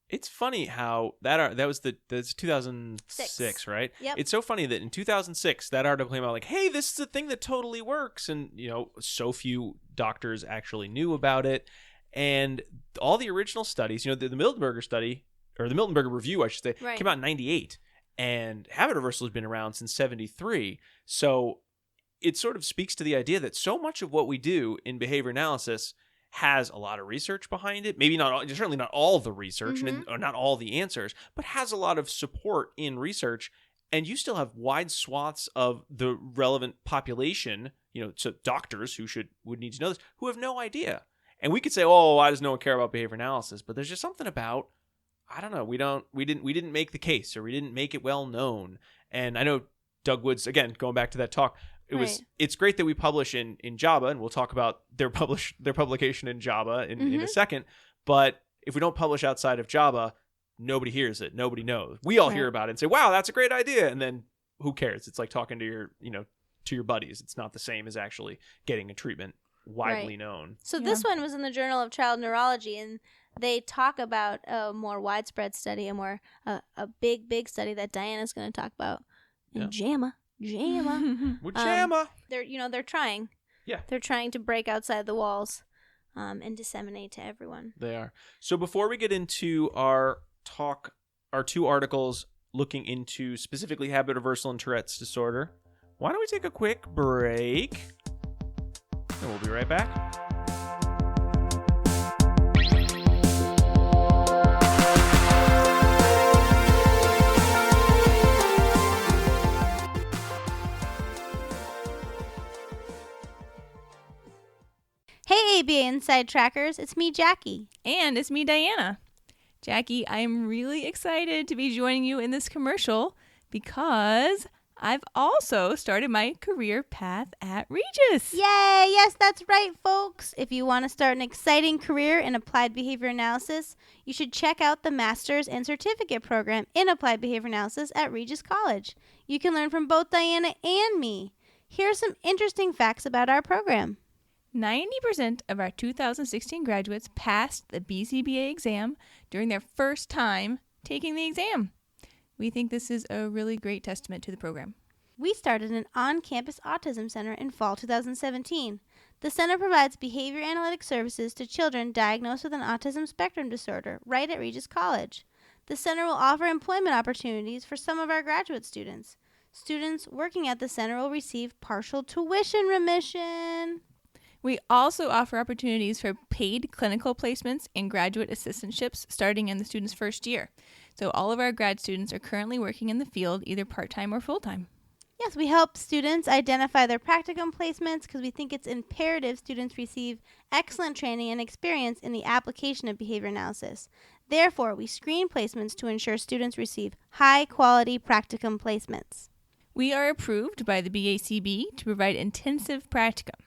It's funny how that's 2006, right? Yep. It's so funny that in 2006 that article came out like, hey, this is a thing that totally works, and so few doctors actually knew about it, and all the original studies, the Miltenberger study, or the Miltenberger review, I should say, Right. came out in 98, and habit reversal has been around since 73. So it sort of speaks to the idea that so much of what we do in behavior analysis has a lot of research behind it. Maybe certainly not all the research or not all the answers, but has a lot of support in research. And you still have wide swaths of the relevant population, so doctors who would need to know this, who have no idea. And we could say, oh, why does no one care about behavior analysis? But there's just something about, I don't know, we didn't make the case, or we didn't make it well known. And I know Doug Woods, again, going back to that talk, it's great that we publish in JABA, and we'll talk about their publication in JABA in a second. But if we don't publish outside of JABA, nobody hears it. Nobody knows. We all hear about it and say, wow, that's a great idea. And then who cares? It's like talking to your buddies. It's not the same as actually getting a treatment widely known. So this one was in the Journal of Child Neurology, and they talk about a more widespread study, a big study that Diana's going to talk about in JAMA. With JAMA. They're trying. Yeah. They're trying to break outside the walls and disseminate to everyone. They are. So before we get into our two articles looking into specifically habit reversal and Tourette's disorder, why don't we take a quick break? And we'll be right back. Hey, ABA Inside Trackers, it's me, Jackie. And it's me, Diana. Jackie, I'm really excited to be joining you in this commercial because I've also started my career path at Regis. Yay! Yes, that's right, folks. If you want to start an exciting career in applied behavior analysis, you should check out the Master's and Certificate program in Applied Behavior Analysis at Regis College. You can learn from both Diana and me. Here are some interesting facts about our program. 90% of our 2016 graduates passed the BCBA exam during their first time taking the exam. We think this is a really great testament to the program. We started an on-campus autism center in fall 2017. The center provides behavior analytic services to children diagnosed with an autism spectrum disorder right at Regis College. The center will offer employment opportunities for some of our graduate students. Students working at the center will receive partial tuition remission. We also offer opportunities for paid clinical placements and graduate assistantships starting in the student's first year. So all of our grad students are currently working in the field, either part-time or full-time. Yes, we help students identify their practicum placements because we think it's imperative students receive excellent training and experience in the application of behavior analysis. Therefore, we screen placements to ensure students receive high-quality practicum placements. We are approved by the BACB to provide intensive practicum.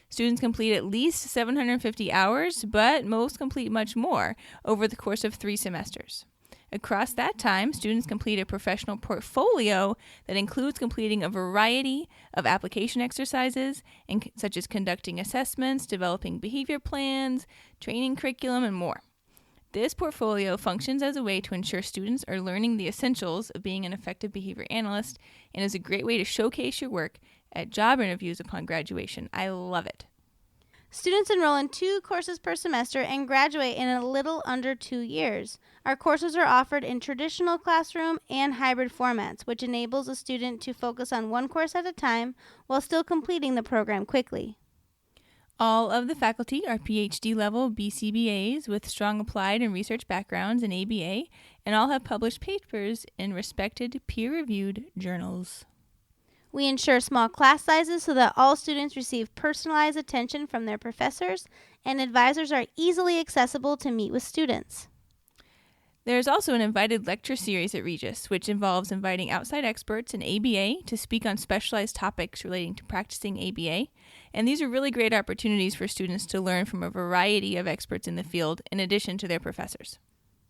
Students complete at least 750 hours, but most complete much more over the course of 3 semesters. Across that time, students complete a professional portfolio that includes completing a variety of application exercises, such as conducting assessments, developing behavior plans, training curriculum, and more. This portfolio functions as a way to ensure students are learning the essentials of being an effective behavior analyst and is a great way to showcase your work at job interviews upon graduation. I love it. Students enroll in 2 courses per semester and graduate in a little under 2 years. Our courses are offered in traditional classroom and hybrid formats, which enables a student to focus on one course at a time while still completing the program quickly. All of the faculty are PhD-level BCBAs with strong applied and research backgrounds in ABA and all have published papers in respected peer-reviewed journals. We ensure small class sizes so that all students receive personalized attention from their professors, and advisors are easily accessible to meet with students. There is also an invited lecture series at Regis, which involves inviting outside experts in ABA to speak on specialized topics relating to practicing ABA, and these are really great opportunities for students to learn from a variety of experts in the field in addition to their professors.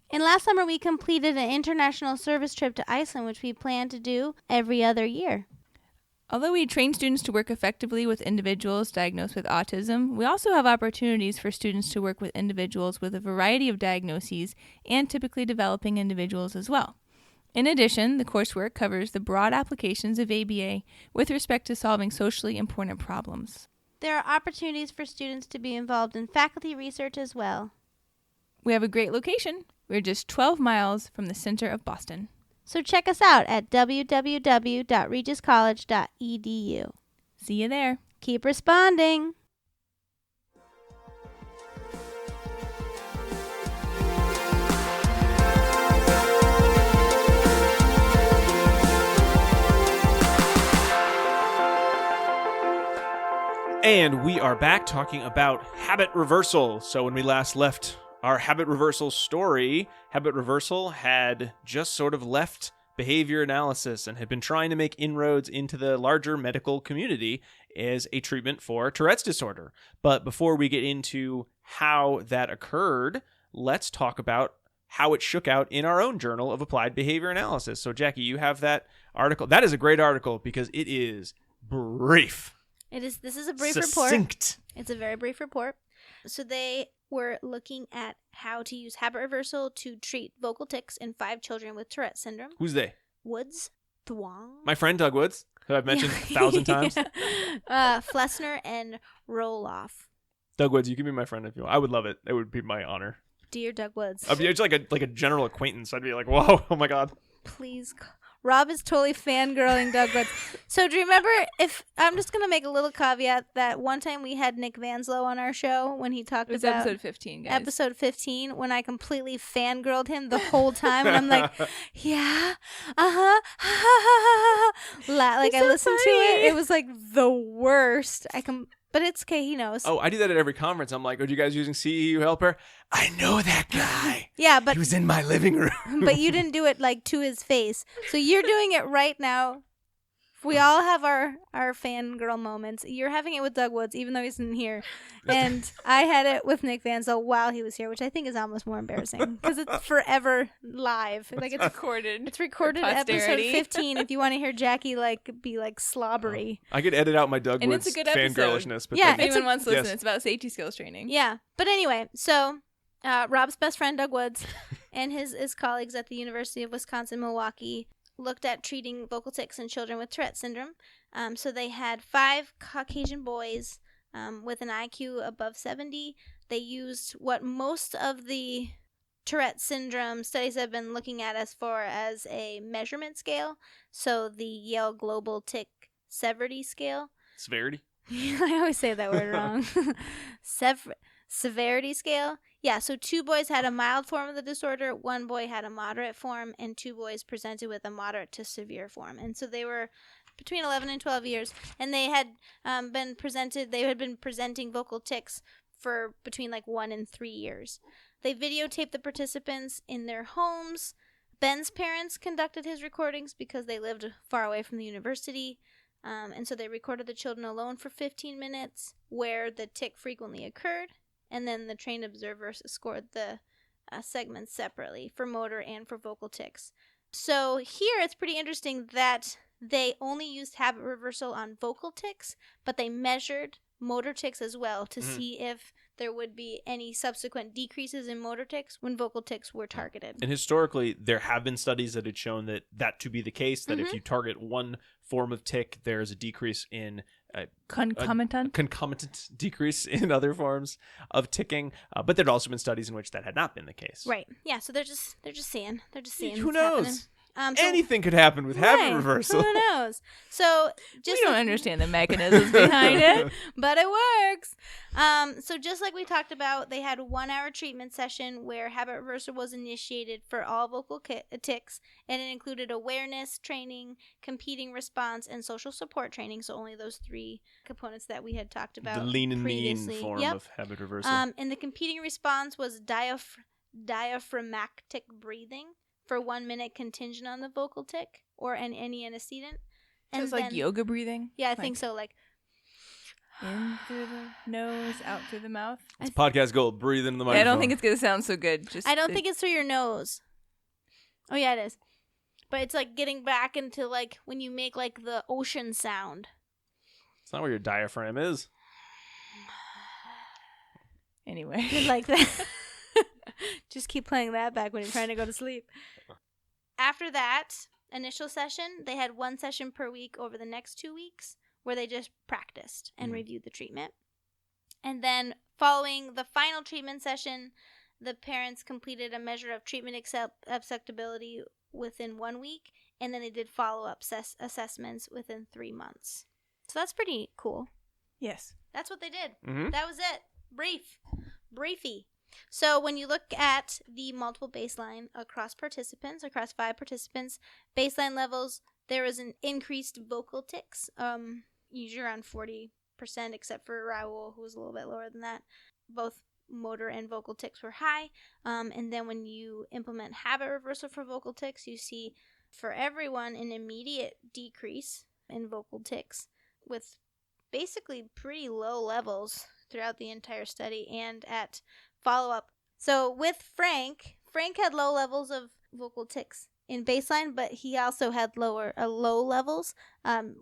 And last summer, we completed an international service trip to Iceland, which we plan to do every other year. Although we train students to work effectively with individuals diagnosed with autism, we also have opportunities for students to work with individuals with a variety of diagnoses and typically developing individuals as well. In addition, the coursework covers the broad applications of ABA with respect to solving socially important problems. There are opportunities for students to be involved in faculty research as well. We have a great location. We're just 12 miles from the center of Boston. So check us out at www.regiscollege.edu. See you there. Keep responding. And we are back talking about habit reversal. So when we last left our habit reversal story, habit reversal had just sort of left behavior analysis and had been trying to make inroads into the larger medical community as a treatment for Tourette's disorder. But before we get into how that occurred, let's talk about how it shook out in our own Journal of Applied Behavior Analysis. So Jackie, you have that article. That is a great article because it is brief. This is a brief Succinct. report. It's a very brief report. So they were looking at how to use habit reversal to treat vocal tics in 5 children with Tourette syndrome. Who's they? Woods, Thwong, My friend Doug Woods, who I've mentioned 1,000 times. Flessner, and Roloff. Doug Woods, you can be my friend if you want. I would love it. It would be my honor. Dear Doug Woods. I mean, it's like a general acquaintance. I'd be like, whoa, oh my God. Please. Rob is totally fangirling Doug Woods. So do you remember, if I'm just going to make a little caveat that one time we had Nick Vanslow on our show when he talked It was about episode 15, guys. episode 15, when I completely fangirled him the whole time. And I'm like, yeah, like I so listened to funny. it. It was like the worst. But it's okay. He knows. Oh, I do that at every conference. I'm like, are you guys using CEU Helper? I know that guy. Yeah, but He was in my living room. but you didn't do it like to his face. So you're doing it right now. We all have our fangirl moments. You're having it with Doug Woods, even though he's in here. And I had it with Nick Vansell while he was here, which I think is almost more embarrassing because it's forever live. Like it's recorded. It's recorded at episode posterity. 15 if you want to hear Jackie be slobbery. I could edit out my Doug And Woods it's a good episode. fangirlishness. But Yeah, If thank you. anyone wants to listen, Yes. it's about safety skills training. Yeah. But anyway, so Rob's best friend, Doug Woods, and his colleagues at the University of Wisconsin-Milwaukee looked at treating vocal tics in children with Tourette syndrome. So they had 5 Caucasian boys with an IQ above 70. They used what most of the Tourette syndrome studies have been looking at as far as a measurement scale. So the Yale Global Tic Severity Scale. Severity? I always say that word wrong. Severity scale. Yeah, so 2 boys had a mild form of the disorder, 1 boy had a moderate form, and 2 boys presented with a moderate to severe form. And so they were between 11 and 12 years, and they had been presenting vocal tics for between like 1 and 3 years. They videotaped the participants in their homes. Ben's parents conducted his recordings because they lived far away from the university. And so they recorded the children alone for 15 minutes where the tic frequently occurred. And then the trained observers scored the segments separately for motor and for vocal tics. So here it's pretty interesting that they only used habit reversal on vocal tics, but they measured motor tics as well to see if there would be any subsequent decreases in motor tics when vocal tics were targeted. And historically, there have been studies that had shown that to be the case, that if you target one form of tic, there's a decrease in concomitant decrease in other forms of ticking. But there'd also been studies in which that had not been the case. Right. Yeah, so they're just seeing. Who knows? Happening. Anything could happen with habit reversal. Who knows? So We don't understand the mechanisms behind it. but it works. So just like we talked about, they had a 1-hour treatment session where habit reversal was initiated for all vocal tics, and it included awareness training, competing response, and social support training. So only those 3 components that we had talked about The lean and mean previously. form Yep. of habit reversal. And the competing response was diaphragmatic breathing for 1 minute contingent on the vocal tic or any antecedent. It's like yoga breathing. Yeah, I think so. Like in through the nose, out through the mouth. It's podcast gold. Breathe in the microphone. Yeah, I don't think it's gonna sound so good. I don't think it's through your nose. Oh yeah, it is. But it's like getting back into like when you make like the ocean sound. It's not where your diaphragm is. Anyway. Good like that. Just keep playing that back when you're trying to go to sleep. After that initial session, they had 1 session per week over the next 2 weeks where they just practiced and reviewed the treatment. And then following the final treatment session, the parents completed a measure of treatment acceptability within 1 week, and then they did follow-up assessments within 3 months. So that's pretty cool. Yes. That's what they did. Mm-hmm. That was it. Briefy. So when you look at the multiple baseline across 5 participants, baseline levels, there was an increased vocal tics, usually around 40%, except for Raul, who was a little bit lower than that. Both motor and vocal tics were high. And then when you implement habit reversal for vocal tics, you see for everyone an immediate decrease in vocal tics with basically pretty low levels throughout the entire study and at follow-up. So with Frank had low levels of vocal tics in baseline, but he also had low levels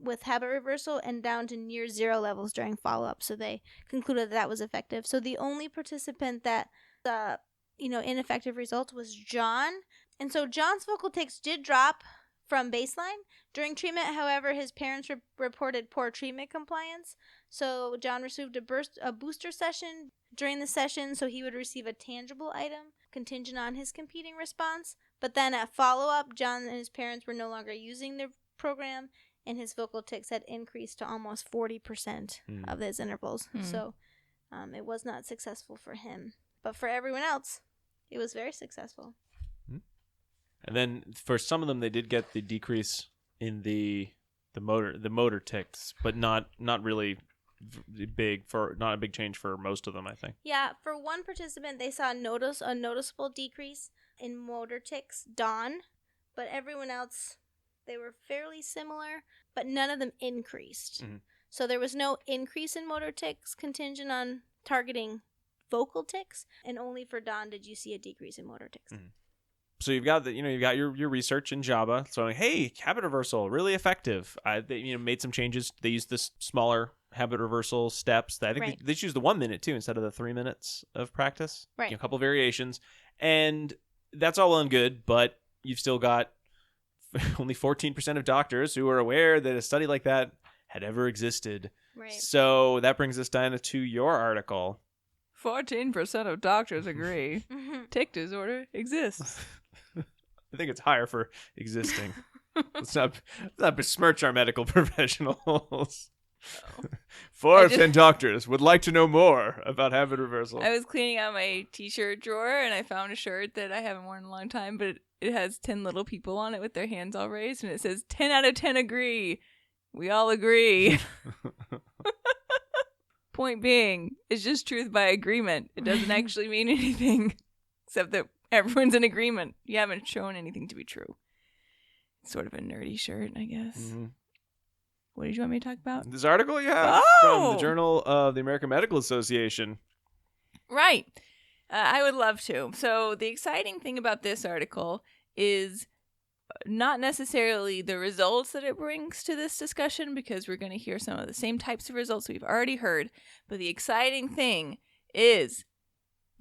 with habit reversal and down to near 0 levels during follow-up. So they concluded that was effective. So the only participant that ineffective results was John. And so John's vocal tics did drop from baseline. During treatment, however, his parents reported poor treatment compliance. So John received a booster session during the session, so he would receive a tangible item contingent on his competing response. But then at follow-up, John and his parents were no longer using the program, and his vocal tics had increased to almost 40% of those intervals. So it was not successful for him. But for everyone else, it was very successful. And then for some of them, they did get the decrease in the motor tics, but not really not a big change for most of them, I think. Yeah, for one participant, they saw a noticeable decrease in motor tics, Dawn, but everyone else, they were fairly similar, but none of them increased. Mm-hmm. So there was no increase in motor tics contingent on targeting vocal tics, and only for Dawn did you see a decrease in motor tics. Mm-hmm. So you've got your research in Java. So hey, habit reversal, really effective. They made some changes. They used this smaller habit reversal steps. I think they choose the 1 minute too instead of the 3 minutes of practice. Right. A couple variations, and that's all well and good. But you've still got only 14% of doctors who are aware that a study like that had ever existed. Right. So that brings us, Diana, to your article. 14% of doctors agree tic disorder exists. I think it's higher for existing. Let's not besmirch our medical professionals. 4 out of 10 doctors would like to know more about habit reversal. I was cleaning out my t-shirt drawer and I found a shirt that I haven't worn in a long time, but it has 10 little people on it with their hands all raised, and it says 10 out of 10 agree. We all agree. Point being, it's just truth by agreement. It doesn't actually mean anything, except that everyone's in agreement. You haven't shown anything to be true. It's sort of a nerdy shirt, I guess. Mm-hmm. What did you want me to talk about? This article you have from the Journal of the American Medical Association. Right. I would love to. So the exciting thing about this article is not necessarily the results that it brings to this discussion, because we're going to hear some of the same types of results we've already heard. But the exciting thing is,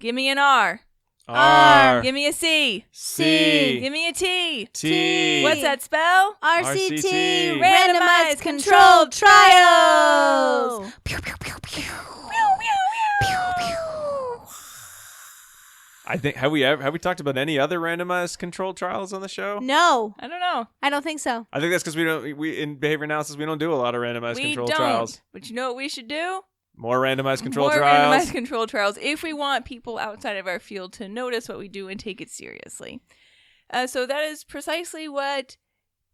give me an R. R. Give me a C. C. Give me a T. T. What's that spell? RCT. Randomized Controlled Trials. Pew, pew, pew, pew. I think have we talked about any other randomized controlled trials on the show? No, I don't know. I don't think so. I think that's because we in behavior analysis we don't do a lot of randomized We controlled don't. trials. But you know what we should do? More randomized controlled More trials. randomized controlled trials if we want people outside of our field to notice what we do and take it seriously. So that is precisely what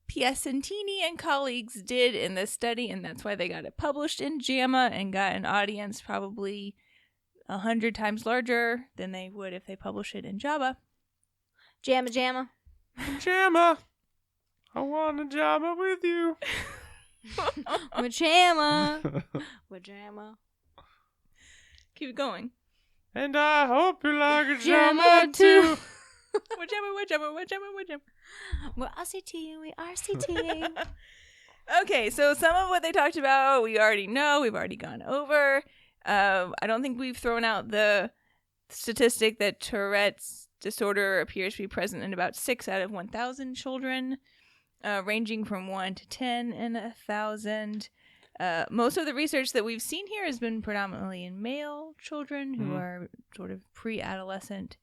Piacentini and colleagues did in this study, and that's why they got it published in JAMA and got an audience probably 100 times larger than they would if they publish it in JAMA. Jamma jamma. JAMA. I want to JAMA with you. Wajama. Wajama. Keep going. And I hope you like a JAMA JAMA too. Wajama. We're RCT. We RCT. Okay, so some of what they talked about we already know. We've already gone over. I don't think we've thrown out the statistic that Tourette's disorder appears to be present in about 6 out of 1,000 children, ranging from 1 to 10 in 1,000. Most of the research that we've seen here has been predominantly in male children who are sort of pre-adolescent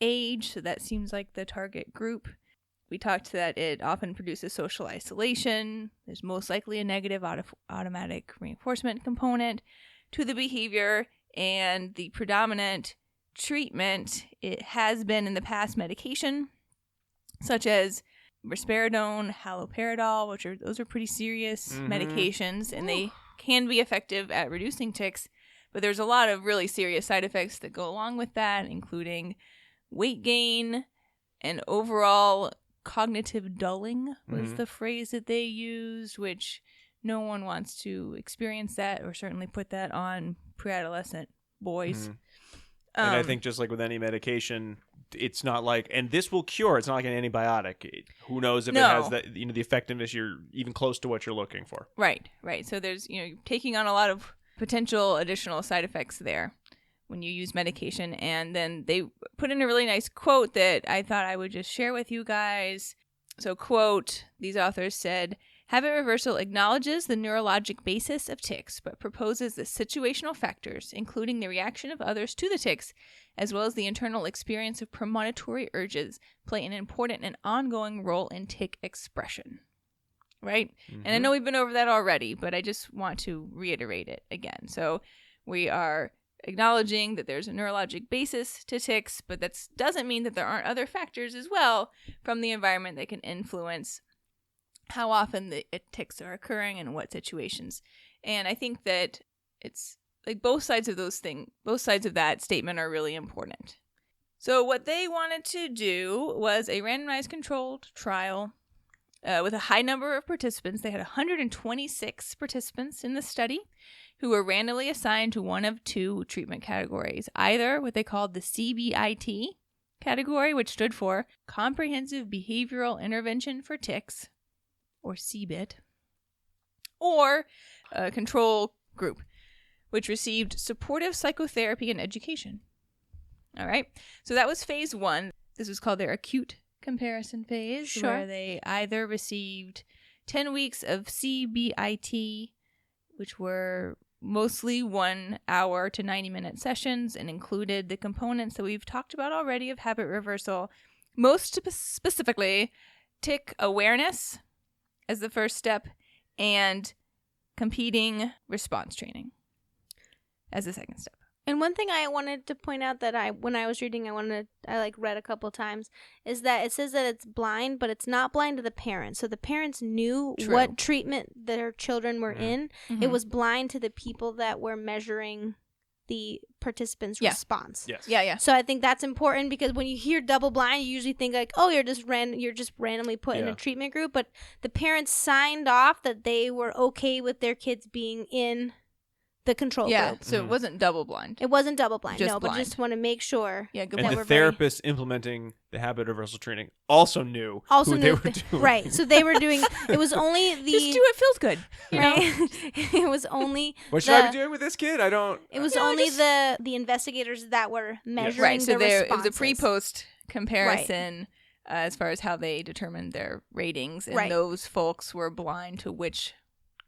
age, so that seems like the target group. We talked that it often produces social isolation. There's most likely a negative automatic reinforcement component to the behavior, and the predominant treatment, it has been in the past medication, such as risperidone, haloperidol, those are pretty serious medications, and they can be effective at reducing tics, but there's a lot of really serious side effects that go along with that, including weight gain and overall cognitive dulling was the phrase that they used, which no one wants to experience that or certainly put that on pre-adolescent boys. And I think just like with any medication, it's not like, and this will cure. It's not like an antibiotic. Who knows if it has that, the effectiveness you're even close to what you're looking for. Right. So there's, taking on a lot of potential additional side effects there when you use medication. And then they put in a really nice quote that I thought I would just share with you guys. So, quote, these authors said, "Habit reversal acknowledges the neurologic basis of tics, but proposes that situational factors, including the reaction of others to the tics, as well as the internal experience of premonitory urges, play an important and ongoing role in tic expression." Right? And I know we've been over that already, but I just want to reiterate it again. So we are acknowledging that there's a neurologic basis to tics, but that doesn't mean that there aren't other factors as well from the environment that can influence how often the tics are occurring and what situations. And I think that it's like both sides of that statement are really important. So what they wanted to do was a randomized controlled trial with a high number of participants. They had 126 participants in the study who were randomly assigned to one of two treatment categories, either what they called the CBIT category, which stood for Comprehensive Behavioral Intervention for Tics, or CBIT, or a control group, which received supportive psychotherapy and education. All right. So that was phase 1. This was called their acute comparison phase, where they either received 10 weeks of CBIT, which were mostly 1 hour to 90-minute sessions and included the components that we've talked about already of habit reversal, most specifically tic awareness as the first step and competing response training as the second step. And one thing I wanted to point out that when I was reading, I read a couple times, is that it says that it's blind, but it's not blind to the parents. So the parents knew what treatment their children were in. Mm-hmm. It was blind to the people that were measuring the participants' response. Yes. Yeah. So I think that's important because when you hear double blind, you usually think like, oh, you're just randomly put in a treatment group. But the parents signed off that they were okay with their kids being in the control group. Yeah, so it wasn't double blind. It wasn't double blind, Just but just want to make sure. Yeah, good and point. the therapist implementing the habit reversal training also knew who they were doing. Right, so they were doing, it was only the... Just do what feels good. Right? It was only... What should I be doing with this kid? I don't... It was only the investigators that were measuring the responses. It was a pre-post comparison as far as how they determined their ratings, and those folks were blind to which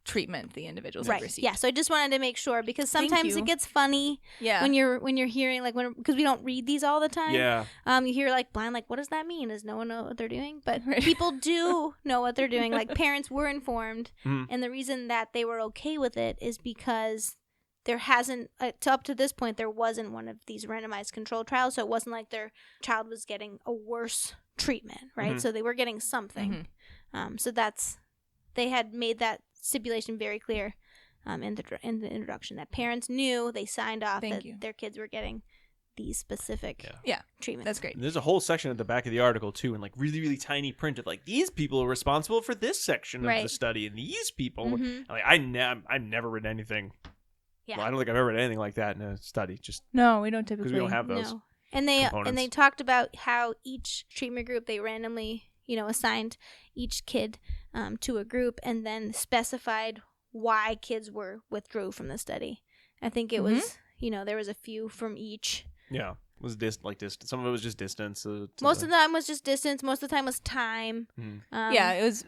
treatment the individuals Right. have received. Yeah. So I just wanted to make sure because sometimes you. it gets funny when you're hearing like because we don't read these all the time. Yeah. You hear like blind like what does that mean? Does no one know what they're doing? But Right. people do know what they're doing. Like parents were informed, Mhm. and the reason that they were okay with it is because there hasn't up to this point there wasn't one of these randomized control trials, so it wasn't like their child was getting a worse treatment, right? Mhm. So they were getting something. So they had made that stipulation very clear in the introduction that parents knew, they signed off that their kids were getting these specific treatments. That's great. And there's a whole section at the back of the article too, in like really, really tiny print of like these people are responsible for this section of the study, and these people. Mhm. Like I've never read anything. Yeah. Well, I don't think I've ever read anything like that in a study. Just No, we don't typically. because we don't have those. No. And they components. talked about how each treatment group they randomly assigned each kid to a group and then specified why kids withdrew from the study. I think it was there was a few from each. Yeah, it was distance. Some of it was just distance. Most of the time was just distance. Most of the time was time. It was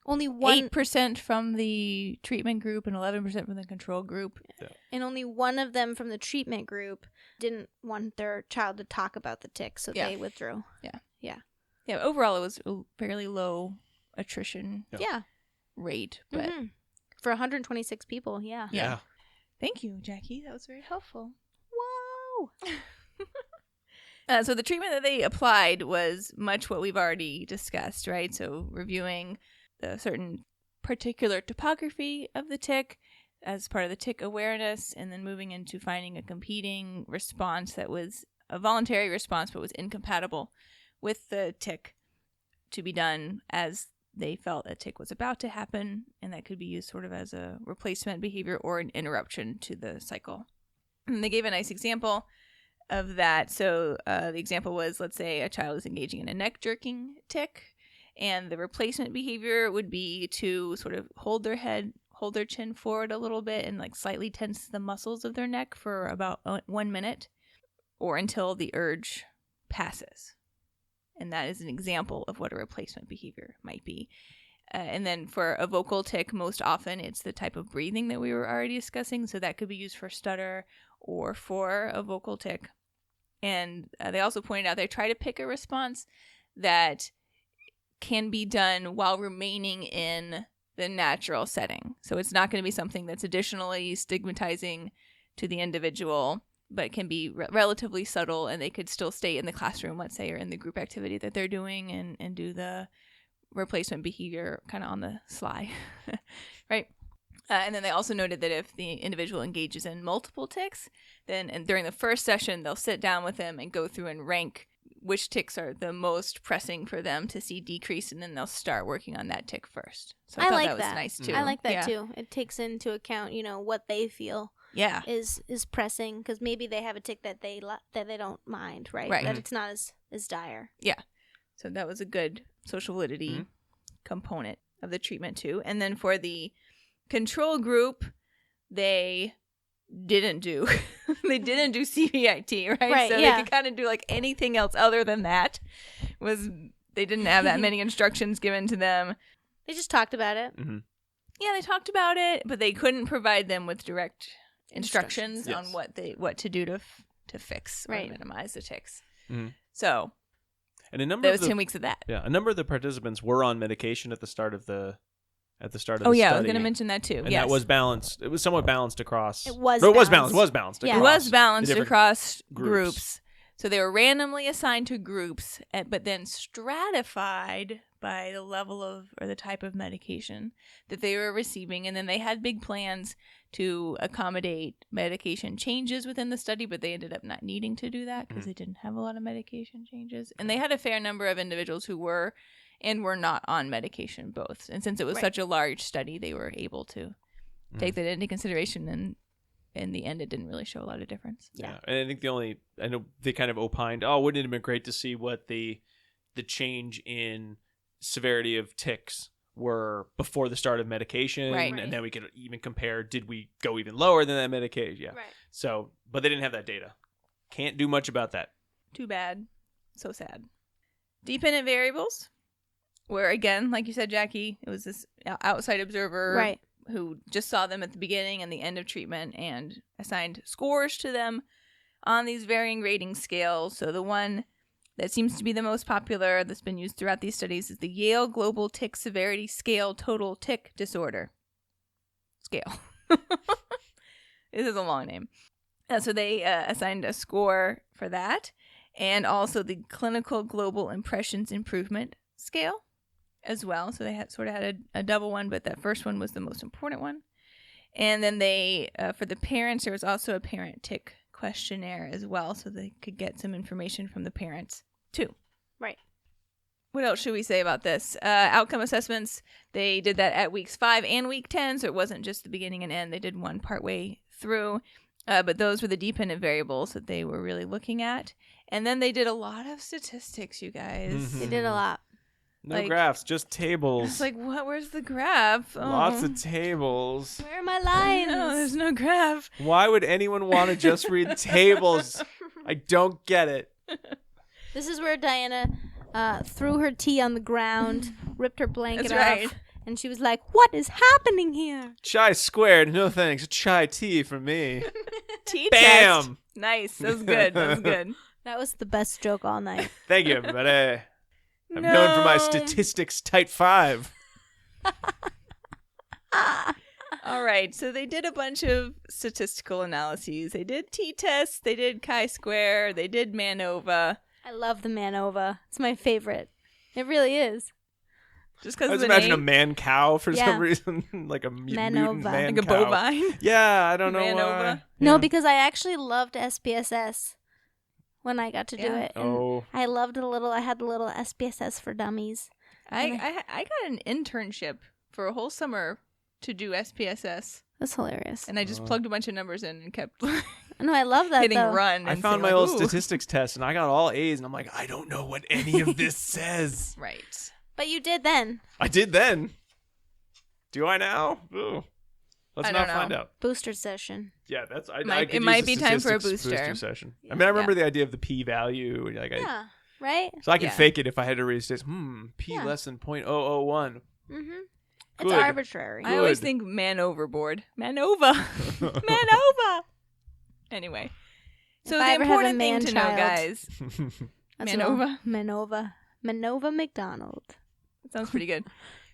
only 8% from the treatment group and 11% from the control group. Yeah. And only one of them from the treatment group didn't want their child to talk about the tics, so they withdrew. Yeah, overall it was a fairly low attrition rate, but for 126 people, Yeah. Thank you, Jackie. That was very helpful. Whoa. So the treatment that they applied was much what we've already discussed, right? So reviewing the certain particular topography of the tic as part of the tic awareness, and then moving into finding a competing response that was a voluntary response but was incompatible with the tic to be done as they felt a tic was about to happen, and that could be used sort of as a replacement behavior or an interruption to the cycle. And they gave a nice example of that. So the example was, let's say a child is engaging in a neck jerking tic, and the replacement behavior would be to sort of hold their head, hold their chin forward a little bit, and like slightly tense the muscles of their neck for about 1 minute or until the urge passes. And that is an example of what a replacement behavior might be. And then for a vocal tic, most often it's the type of breathing that we were already discussing. So that could be used for stutter or for a vocal tic. And they also pointed out they try to pick a response that can be done while remaining in the natural setting. So it's not going to be something that's additionally stigmatizing to the individual, but it can be relatively subtle, and they could still stay in the classroom, let's say, or in the group activity that they're doing and do the replacement behavior kind of on the sly, right? And then they also noted that if the individual engages in multiple tics, then and during the first session, they'll sit down with them and go through and rank which tics are the most pressing for them to see decrease, and then they'll start working on that tic first. So I thought like that was nice too. I like that too. It takes into account, what they feel is pressing, because maybe they have a tic that they don't mind, right? That it's not as dire. Yeah. So that was a good social validity component of the treatment too. And then for the control group, they didn't do CBIT, right? So they could kind of do like anything else other than that. They didn't have that many instructions given to them. They just talked about it. Mm-hmm. Yeah, they talked about it, but they couldn't provide them with direct instructions on what to do to fix or minimize the tics. Mm-hmm. So and there was 10 weeks of that. Yeah, a number of the participants were on medication at the start of the study. Oh yeah, I was going to mention that too. And that was balanced. It was somewhat balanced across. It was balanced. Yeah. It was balanced across groups. So they were randomly assigned to groups, but then stratified by the level of or the type of medication that they were receiving. And then they had big plans to accommodate medication changes within the study, but they ended up not needing to do that because they didn't have a lot of medication changes. And they had a fair number of individuals who were and were not on medication both. And since it was such a large study, they were able to take that into consideration, and in the end, it didn't really show a lot of difference. Yeah. And I think I know they kind of opined, wouldn't it have been great to see what the change in severity of tics were before the start of medication, and then we could even compare, did we go even lower than that medication? Yeah. Right. So, but they didn't have that data. Can't do much about that. Too bad. So sad. Dependent variables, where again, like you said, Jackie, it was this outside observer who just saw them at the beginning and the end of treatment and assigned scores to them on these varying rating scales. So the one that seems to be the most popular that's been used throughout these studies is the Yale Global Tic Severity Scale Total Tic Disorder Scale. This is a long name. So they assigned a score for that, and also the Clinical Global Impressions Improvement Scale as well. So they had a double one, but that first one was the most important one. And then they, for the parents, there was also a parent tic questionnaire as well, so they could get some information from the parents too. Right. What else should we say about this? Outcome assessments, they did that at weeks 5 and week 10, so it wasn't just the beginning and end. They did one partway through, but those were the dependent variables that they were really looking at. And then they did a lot of statistics, you guys. Mhm. They did a lot. No graphs, just tables. It's like, what? Where's the graph? Oh. Lots of tables. Where are my lines? No, there's no graph. Why would anyone want to just read tables? I don't get it. This is where Diana threw her tea on the ground, ripped her blanket That's right. off, and she was like, "What is happening here?" Chai squared, no thanks. Chai tea for me. Tea Bam! test. Nice. That was good. That was good. That was the best joke all night. Thank you, everybody. I'm known for my statistics tight 5. All right. So they did a bunch of statistical analyses. They did t-tests. They did chi-square. They did MANOVA. I love the MANOVA. It's my favorite. It really is. Just because I of was the imagining a name. man cow for Yeah. some reason. Like a mutant Manova. man Like a cow. bovine. Yeah, I don't know Manova. why. No, Yeah. because I actually loved SPSS when I got to do Yeah. it. And Oh. I loved I had the little SPSS for dummies. I got an internship for a whole summer to do SPSS. That's hilarious. And I just plugged a bunch of numbers in and kept No, I love that hitting though. run. I and found saying, my like, old "Ooh." statistics test and I got all A's and I'm like, I don't know what any of this says. Right. But you did then. I did then. Do I now? Ooh. Let's I not don't know. find out. Booster session. Yeah, that's I Might- could it use might the be time for a statistics booster. session. I mean, I remember the idea of the p-value. Like, Yeah. Right? so I can Yeah. fake it if I had to read stats. P Yeah. less than 0.001. Mm-hmm. It's Good. arbitrary. I always Good. think man overboard. Manova. Manova. Anyway. So If the I ever have a important thing to know, man-child. guys. That's Manova? Manova. Manova McDonald. That sounds pretty good.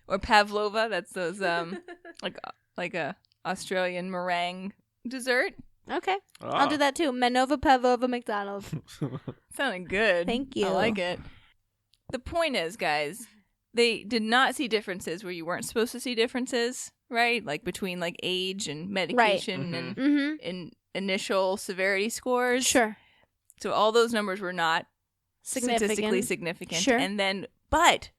Or Pavlova. That's those like a Australian meringue dessert. Okay. Ah. I'll do that too. Manova Pavlova McDonald. Sounded good. Thank you. I like it. The point is, guys, they did not see differences where you weren't supposed to see differences, right? Like between like age and medication Mhm. and Mm-hmm. in initial severity scores. Sure. So all those numbers were not statistically significant. Sure. And then, but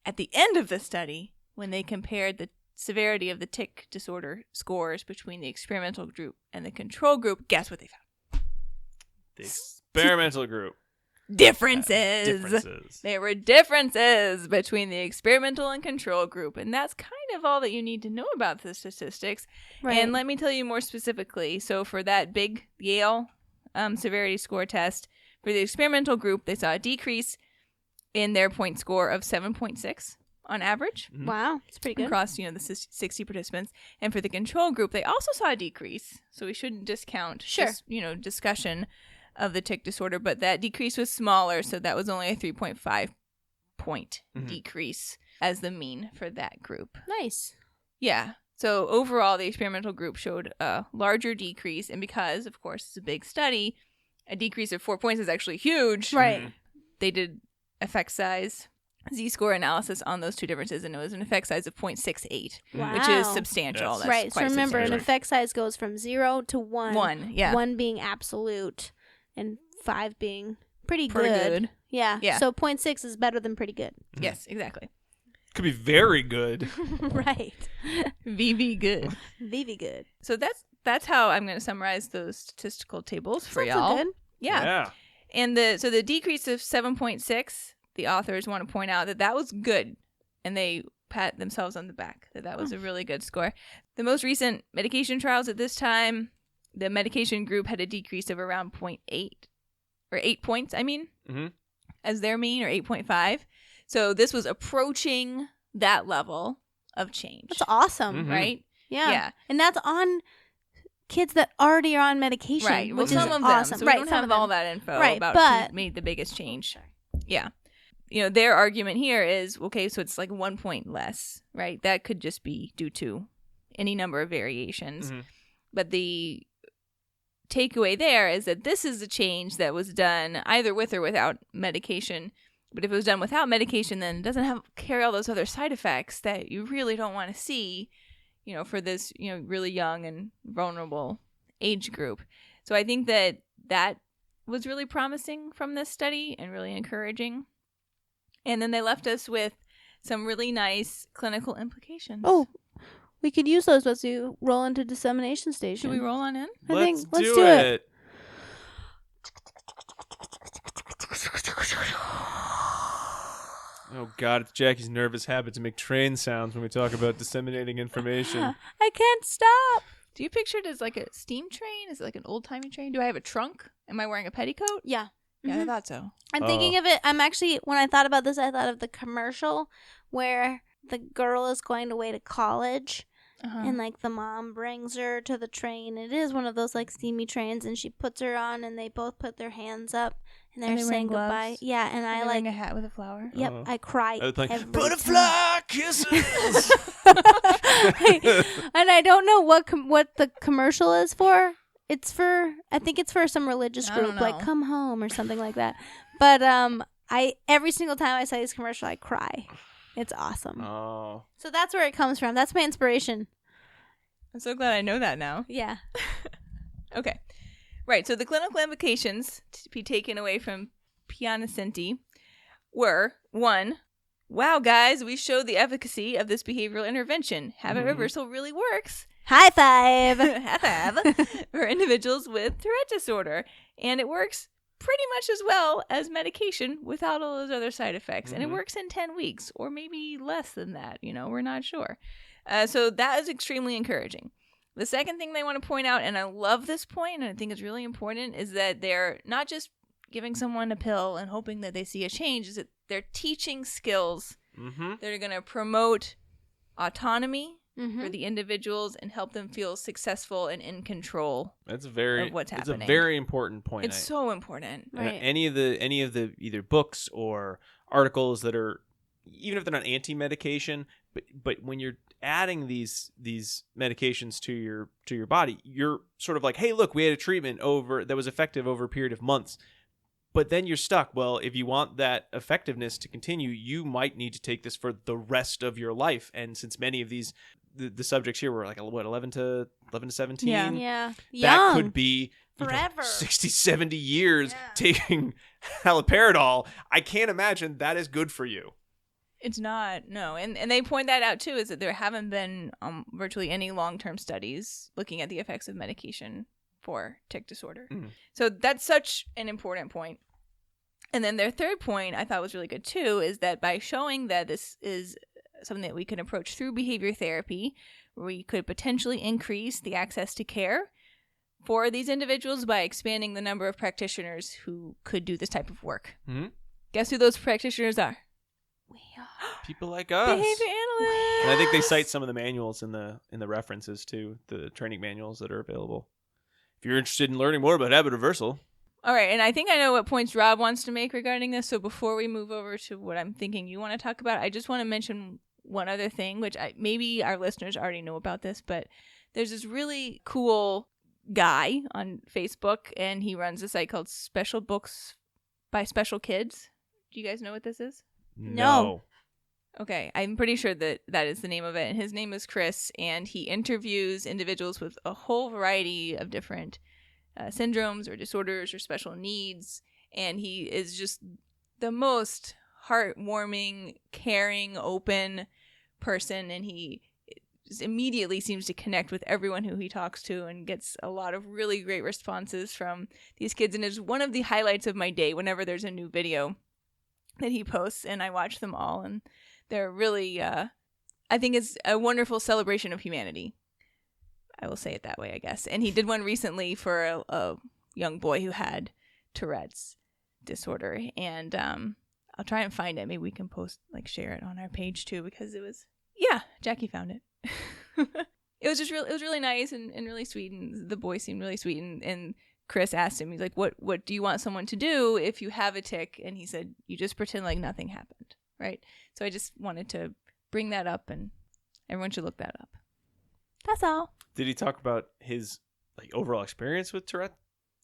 at the end of the study, when they compared the severity of the tic disorder scores between the experimental group and the control group, guess what they found? The experimental group. Differences. Differences. There were differences between the experimental and control group. And that's kind of all that you need to know about the statistics. Right. And let me tell you more specifically. So for that big Yale severity score test, for the experimental group, they saw a decrease in their point score of 7.6 on average Wow. It's pretty good. across, the 60 participants. And for the control group, they also saw a decrease. So we shouldn't discount Sure. this, discussion of the tic disorder, but that decrease was smaller. So that was only a 3.5 point decrease as the mean for that group. Nice. Yeah. So overall, the experimental group showed a larger decrease. And because, of course, it's a big study, a decrease of 4 points is actually huge. Right. They did effect size Z-score analysis on those two differences, and it was an effect size of 0.68, Wow. which is substantial. Yes. That's Right. So quite remember, an substantial. effect size goes from 0 to 1. 1, yeah. 1 being absolute and 5 being pretty Pretty good. Yeah. Yeah. So 0.6 is better than pretty good. Yes, exactly. Could be very good. Right. VV good. Vivi good. So that's how I'm going to summarize those statistical tables for Sounds y'all. good. Yeah. And the decrease of 7.6, the authors want to point out that was good, and they pat themselves on the back that was a really good score. The most recent medication trials at this time, the medication group had a decrease of around 0.8 or 8 points, as their mean, or 8.5. So this was approaching that level of change. That's awesome. Mhm. Right? Yeah. And that's on kids that already are on medication. Right. Well, which some is of awesome. them. So we right. don't some have of them. all that info Right, about but- who made the biggest change. Yeah. Their argument here is, okay, so it's like 1 point less, right? That could just be due to any number of variations. Mm-hmm. But the takeaway there is that this is a change that was done either with or without medication. But if it was done without medication, then it doesn't carry all those other side effects that you really don't want to see, for this, really young and vulnerable age group. So I think that was really promising from this study and really encouraging. And then they left us with some really nice clinical implications. Oh, we could use those as we roll into dissemination station. Should we roll on in? Let's do do it. it. Oh God, it's Jackie's nervous habit to make train sounds when we talk about disseminating information. I can't stop. Do you picture it as like a steam train? Is it like an old-timey train? Do I have a trunk? Am I wearing a petticoat? Yeah. Yeah, Mhm. I thought so. I'm thinking of it. I'm actually, when I thought about this, I thought of the commercial where the girl is going away to college and like the mom brings her to the train. It is one of those like steamy trains, and she puts her on, and they both put their hands up and they're And they wearing saying goodbye. gloves. Yeah, and I like, wearing a hat with a flower. yep, Oh. I cry. I was like, every butterfly kisses. And I don't know what the commercial is for. It's for, I think it's for some religious I don't group, like know. Come Home or something like that. But I every single time I see this commercial, I cry. It's awesome. Oh. So that's where it comes from. That's my inspiration. I'm so glad I know that now. Yeah. Okay. Right. So the clinical implications to be taken away from Pianacenti were, 1, wow, guys, we showed the efficacy of this behavioral intervention. Habit reversal really works. High five. Have for individuals with Tourette disorder. And it works pretty much as well as medication without all those other side effects. And it works in 10 weeks or maybe less than that. We're not sure. So that is extremely encouraging. The second thing they want to point out, and I love this point, and I think it's really important, is that they're not just giving someone a pill and hoping that they see a change, is that they're teaching skills that are going to promote autonomy for the individuals and help them feel successful and in control. That's Of what's It's happening. a very important point. It's so important. And Right. any of the either books or articles that are, even if they're not anti-medication, but when you're adding these medications to your body, you're sort of like, hey, look, we had a treatment that was effective over a period of months. But then you're stuck. Well, if you want that effectiveness to continue, you might need to take this for the rest of your life. And since many of these, the subjects here were like, what, 11 to 17? Yeah. Yeah. That Young. could be Forever. 60, 70 years Yeah. taking haloperidol. I can't imagine that is good for you. It's not, no. And they point that out, too, is that there haven't been virtually any long-term studies looking at the effects of medication for tic disorder. So that's such an important point. And then their third point I thought was really good, too, is that by showing that this is something that we can approach through behavior therapy, we could potentially increase the access to care for these individuals by expanding the number of practitioners who could do this type of work. Mm-hmm. Guess who those practitioners are? We are. People like us. Behavior analysts. And I think they cite some of the manuals in the references to the training manuals that are available. If you're interested in learning more about habit reversal. All right, and I think I know what points Rob wants to make regarding this. So before we move over to what I'm thinking you want to talk about, I just want to mention one other thing, which maybe our listeners already know about this, but there's this really cool guy on Facebook, and he runs a site called Special Books by Special Kids. Do you guys know what this is? No. Okay, I'm pretty sure that is the name of it. And his name is Chris, and he interviews individuals with a whole variety of different syndromes or disorders or special needs. And he is just the most heartwarming, caring, open person. And he just immediately seems to connect with everyone who he talks to and gets a lot of really great responses from these kids. And it's one of the highlights of my day whenever there's a new video that he posts, and I watch them all. And they're really, I think it's a wonderful celebration of humanity. I will say it that way, I guess. And he did one recently for a young boy who had Tourette's disorder. And I'll try and find it. Maybe we can share it on our page too, because it was, Jackie found it. it was just it was really nice and really sweet, and the boy seemed really sweet, and Chris asked him, he's like, what do you want someone to do if you have a tic? And he said, you just pretend like nothing happened, right? So I just wanted to bring that up, and everyone should look that up. That's all. Did he talk about his overall experience with Tourette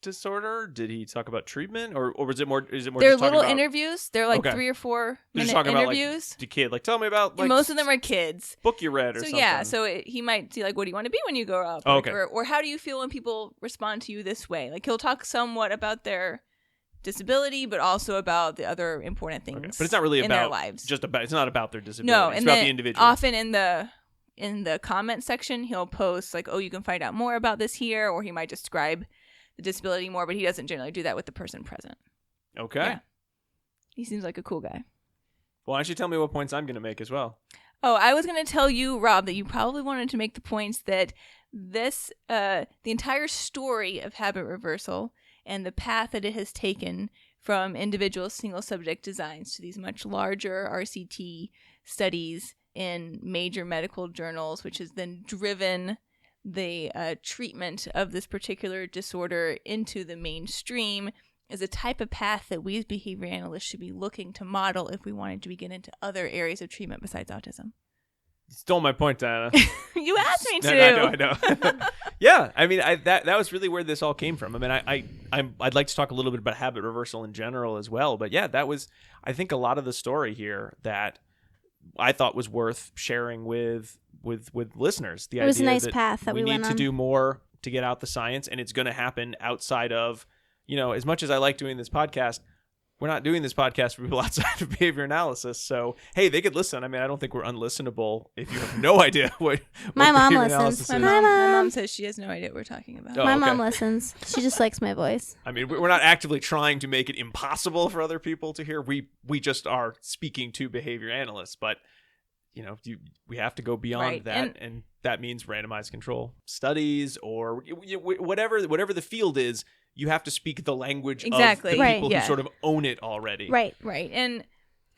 disorder? Did he talk about treatment, or was it more? Is it more? They're just little about, interviews. They're like 3 or 4 minute interviews. About, the kid, tell me about and most of them are kids. Book you read or something. Yeah, so he might see what do you want to be when you grow up? Oh, okay. Or how do you feel when people respond to you this way? He'll talk somewhat about their disability, but also about the other important things. Okay. But it's not really in about their lives. Just about. It's not about their disability. No, it's and about the individual. Often in the comment section, he'll post oh, you can find out more about this here, or he might describe the disability more, but he doesn't generally do that with the person present. Okay. Yeah. He seems like a cool guy. Well, why don't you tell me what points I'm going to make as well? Oh, I was going to tell you, Rob, that you probably wanted to make the points that this, the entire story of habit reversal and the path that it has taken from individual single subject designs to these much larger RCT studies in major medical journals, which has then driven the treatment of this particular disorder into the mainstream, is a type of path that we as behavior analysts should be looking to model if we wanted to get into other areas of treatment besides autism. You stole my point, Diana. You asked me to. I know. Yeah, I mean, that was really where this all came from. I mean, I'd like to talk a little bit about habit reversal in general as well, but yeah, that was, I think, a lot of the story here that I thought was worth sharing with listeners. It was a nice path that we went on. We need to do more to get out the science, and it's going to happen outside of, as much as I like doing this podcast, we're not doing this podcast for people outside of behavior analysis. So, hey, they could listen. I mean, I don't think we're unlistenable if you have no idea what my mom behavior listens. My mom says she has no idea what we're talking about. My mom listens. She just likes my voice. I mean, we're not actively trying to make it impossible for other people to hear. We just are speaking to behavior analysts, but we have to go beyond right. that, and that means randomized control studies or whatever the field is. You have to speak the language of the people who sort of own it already. Right. And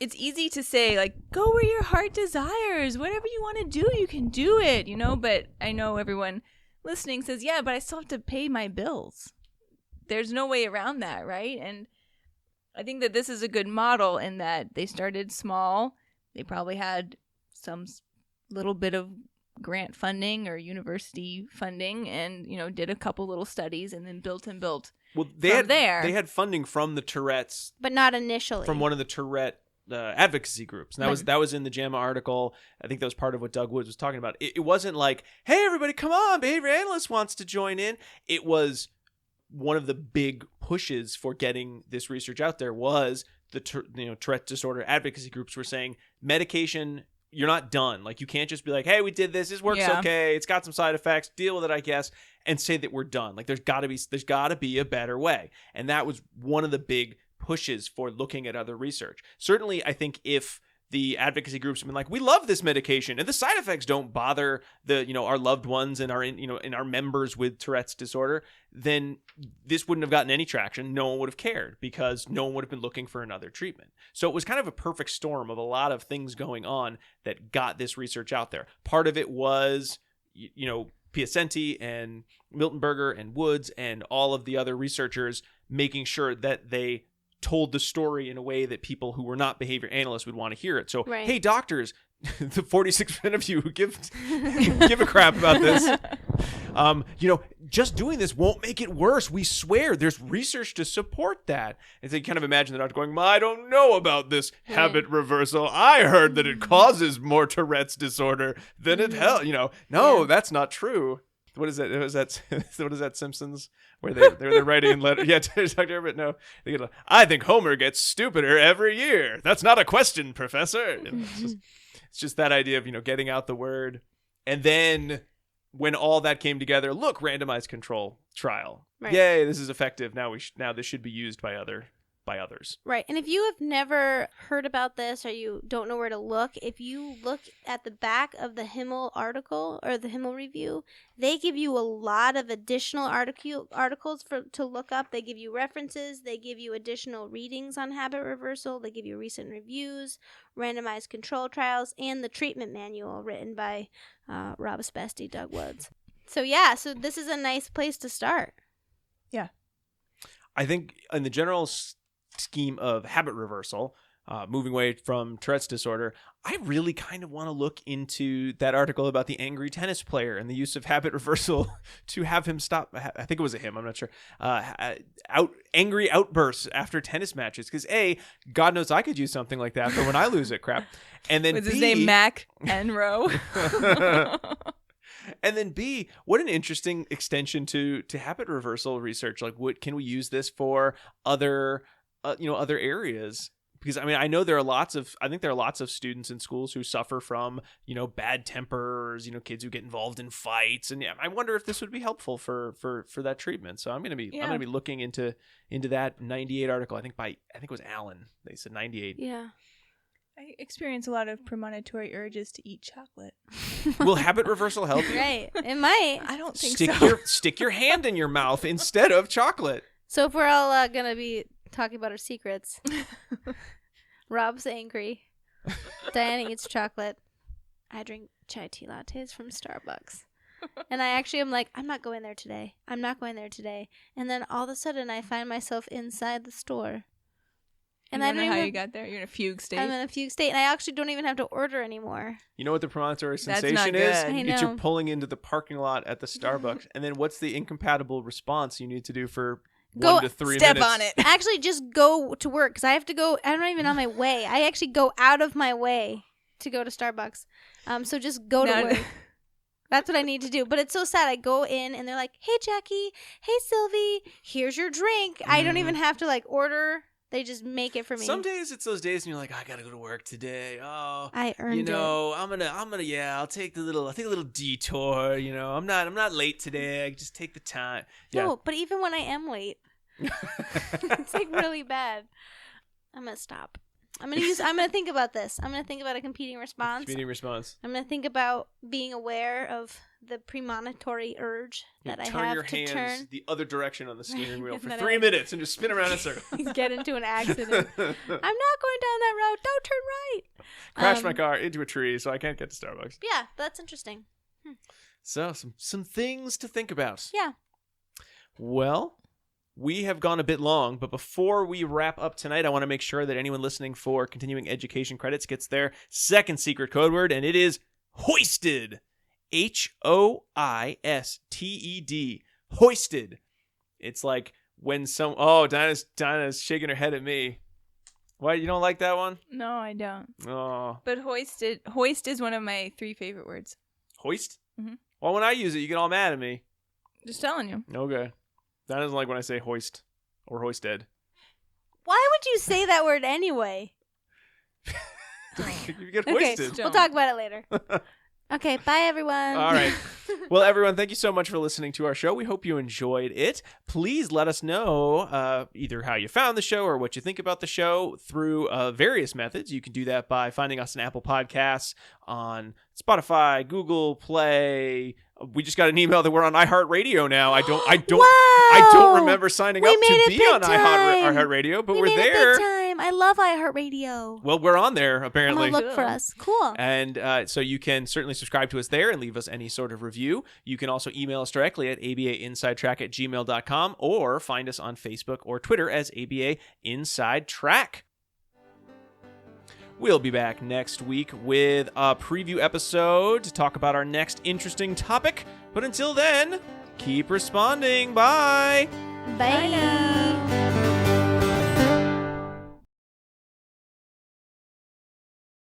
it's easy to say, go where your heart desires. Whatever you want to do, you can do it, But I know everyone listening says, yeah, but I still have to pay my bills. There's no way around that, right? And I think that this is a good model in that they started small. They probably had some little bit of grant funding or university funding, and did a couple little studies and then built. Well, they had funding from the Tourette's, but not initially from one of the Tourette advocacy groups. And that was in the JAMA article. I think that was part of what Doug Woods was talking about. It wasn't like, hey, everybody, come on, behavior analyst wants to join in. It was one of the big pushes for getting this research out there was the Tourette disorder advocacy groups were saying medication. You're not done. You can't just be like, hey, we did this. This works okay. It's got some side effects. Deal with it, I guess, and say that we're done. There's got to be a better way. And that was one of the big pushes for looking at other research. Certainly, I think if the advocacy groups have been like, we love this medication and the side effects don't bother our loved ones and our members with Tourette's disorder, then this wouldn't have gotten any traction. No one would have cared because no one would have been looking for another treatment. So it was kind of a perfect storm of a lot of things going on that got this research out there. Part of it was, Piacenti and Miltenberger and Woods and all of the other researchers making sure that they told the story in a way that people who were not behavior analysts would want to hear it. So, Hey, doctors, the 46% of you who give a crap about this, just doing this won't make it worse. We swear there's research to support that. And so you kind of imagine the doctor going, I don't know about this habit reversal. I heard that it causes more Tourette's disorder than it helps. No, that's not true. What is that? What is that? Simpsons, where they're writing in letters. Yeah, Dr. Herbert. No, they get. I think Homer gets stupider every year. That's not a question, Professor. It's just that idea of getting out the word, and then when all that came together, look, randomized control trial. Right. Yay, this is effective. Now this should be used by others. Right. And if you have never heard about this or you don't know where to look, if you look at the back of the Himmel article or the Himmel review, they give you a lot of additional articles to look up. They give you references. They give you additional readings on habit reversal. They give you recent reviews, randomized control trials, and the treatment manual written by Rob's bestie, Doug Woods. So yeah, so this is a nice place to start. Yeah. I think in the general scheme of habit reversal, moving away from Tourette's disorder, I really kind of want to look into that article about the angry tennis player and the use of habit reversal to have him stop. I think it was a him. I'm not sure. Angry outbursts after tennis matches. Because A, God knows I could use something like that for when I lose it. Crap. And then Was B, his name Mac Enroe? And then B, what an interesting extension to habit reversal research. Like, what can we use this for other areas? Because I mean, I know there are lots of students in schools who suffer from, bad tempers, kids who get involved in fights. And yeah, I wonder if this would be helpful for that treatment. So I'm going to be looking into that 98 article. I think it was Allen. They said 98. Yeah. I experience a lot of premonitory urges to eat chocolate. Will habit reversal help you? Right. It might. I don't think so. Stick your hand in your mouth instead of chocolate. So if we're all going to be talking about our secrets, Rob's angry. Diana eats chocolate. I drink chai tea lattes from Starbucks. And I actually am like, I'm not going there today. I'm not going there today. And then all of a sudden I find myself inside the store. And I don't know how you got there. You're in a fugue state. I'm in a fugue state, and I actually don't even have to order anymore. You know what the premonitory That's sensation not is? good. I It's you're know. pulling into the parking lot at the Starbucks. And then what's the incompatible response you need to do for Go 1 to 3 step minutes? on it. Actually, just go to work, because I have to go. I'm not even on my way. I actually go out of my way to go to Starbucks. So just go to work. That's what I need to do. But it's so sad. I go in, and they're like, hey, Jackie. Hey, Sylvie. Here's your drink. I don't even have to, order. They just make it for me. Some days it's those days and you're like, I gotta go to work today. Oh, I earned it. I'm gonna, yeah, I'll take a little detour. I'm not late today. I just take the time. Yeah. No, but even when I am late, it's really bad. I'm gonna stop. I'm gonna think about this. I'm gonna think about a competing response. I'm gonna think about being aware of the premonitory urge that I have to turn your hands turn. the other direction on the steering wheel And for then 3 minutes and just spin around in a circle. Get into an accident. I'm not going down that road. Don't turn right. Crash my car into a tree, so I can't get to Starbucks. Yeah, that's interesting. So some things to think about. Yeah. Well, we have gone a bit long, but before we wrap up tonight, I want to make sure that anyone listening for continuing education credits gets their second secret code word, and it is hoisted. HOISTED. Hoisted. It's like when Dinah's shaking her head at me. Why, you don't like that one? No, I don't. Oh. But hoist is one of my 3 favorite words. Hoist? Mm-hmm. Well, when I use it, you get all mad at me. Just telling you. Okay. Dinah doesn't like when I say hoist or hoisted. Why would you say that word anyway? You get Okay, hoisted. we'll talk about it later. Okay, bye everyone. All right. Well, everyone, thank you so much for listening to our show. We hope you enjoyed it. Please let us know either how you found the show or what you think about the show through various methods. You can do that by finding us on Apple Podcasts, on Spotify, Google Play. We just got an email that we're on iHeartRadio now. I don't remember signing up to be on iHeartRadio, but we're there. Big time. I love iHeartRadio. Well, we're on there apparently. I'm gonna look for us. Cool. And so you can certainly subscribe to us there and leave us any sort of review. You can also email us directly at abainsidetrack@gmail.com or find us on Facebook or Twitter as ABA Inside Track. We'll be back next week with a preview episode to talk about our next interesting topic. But until then, keep responding. Bye. Bye now.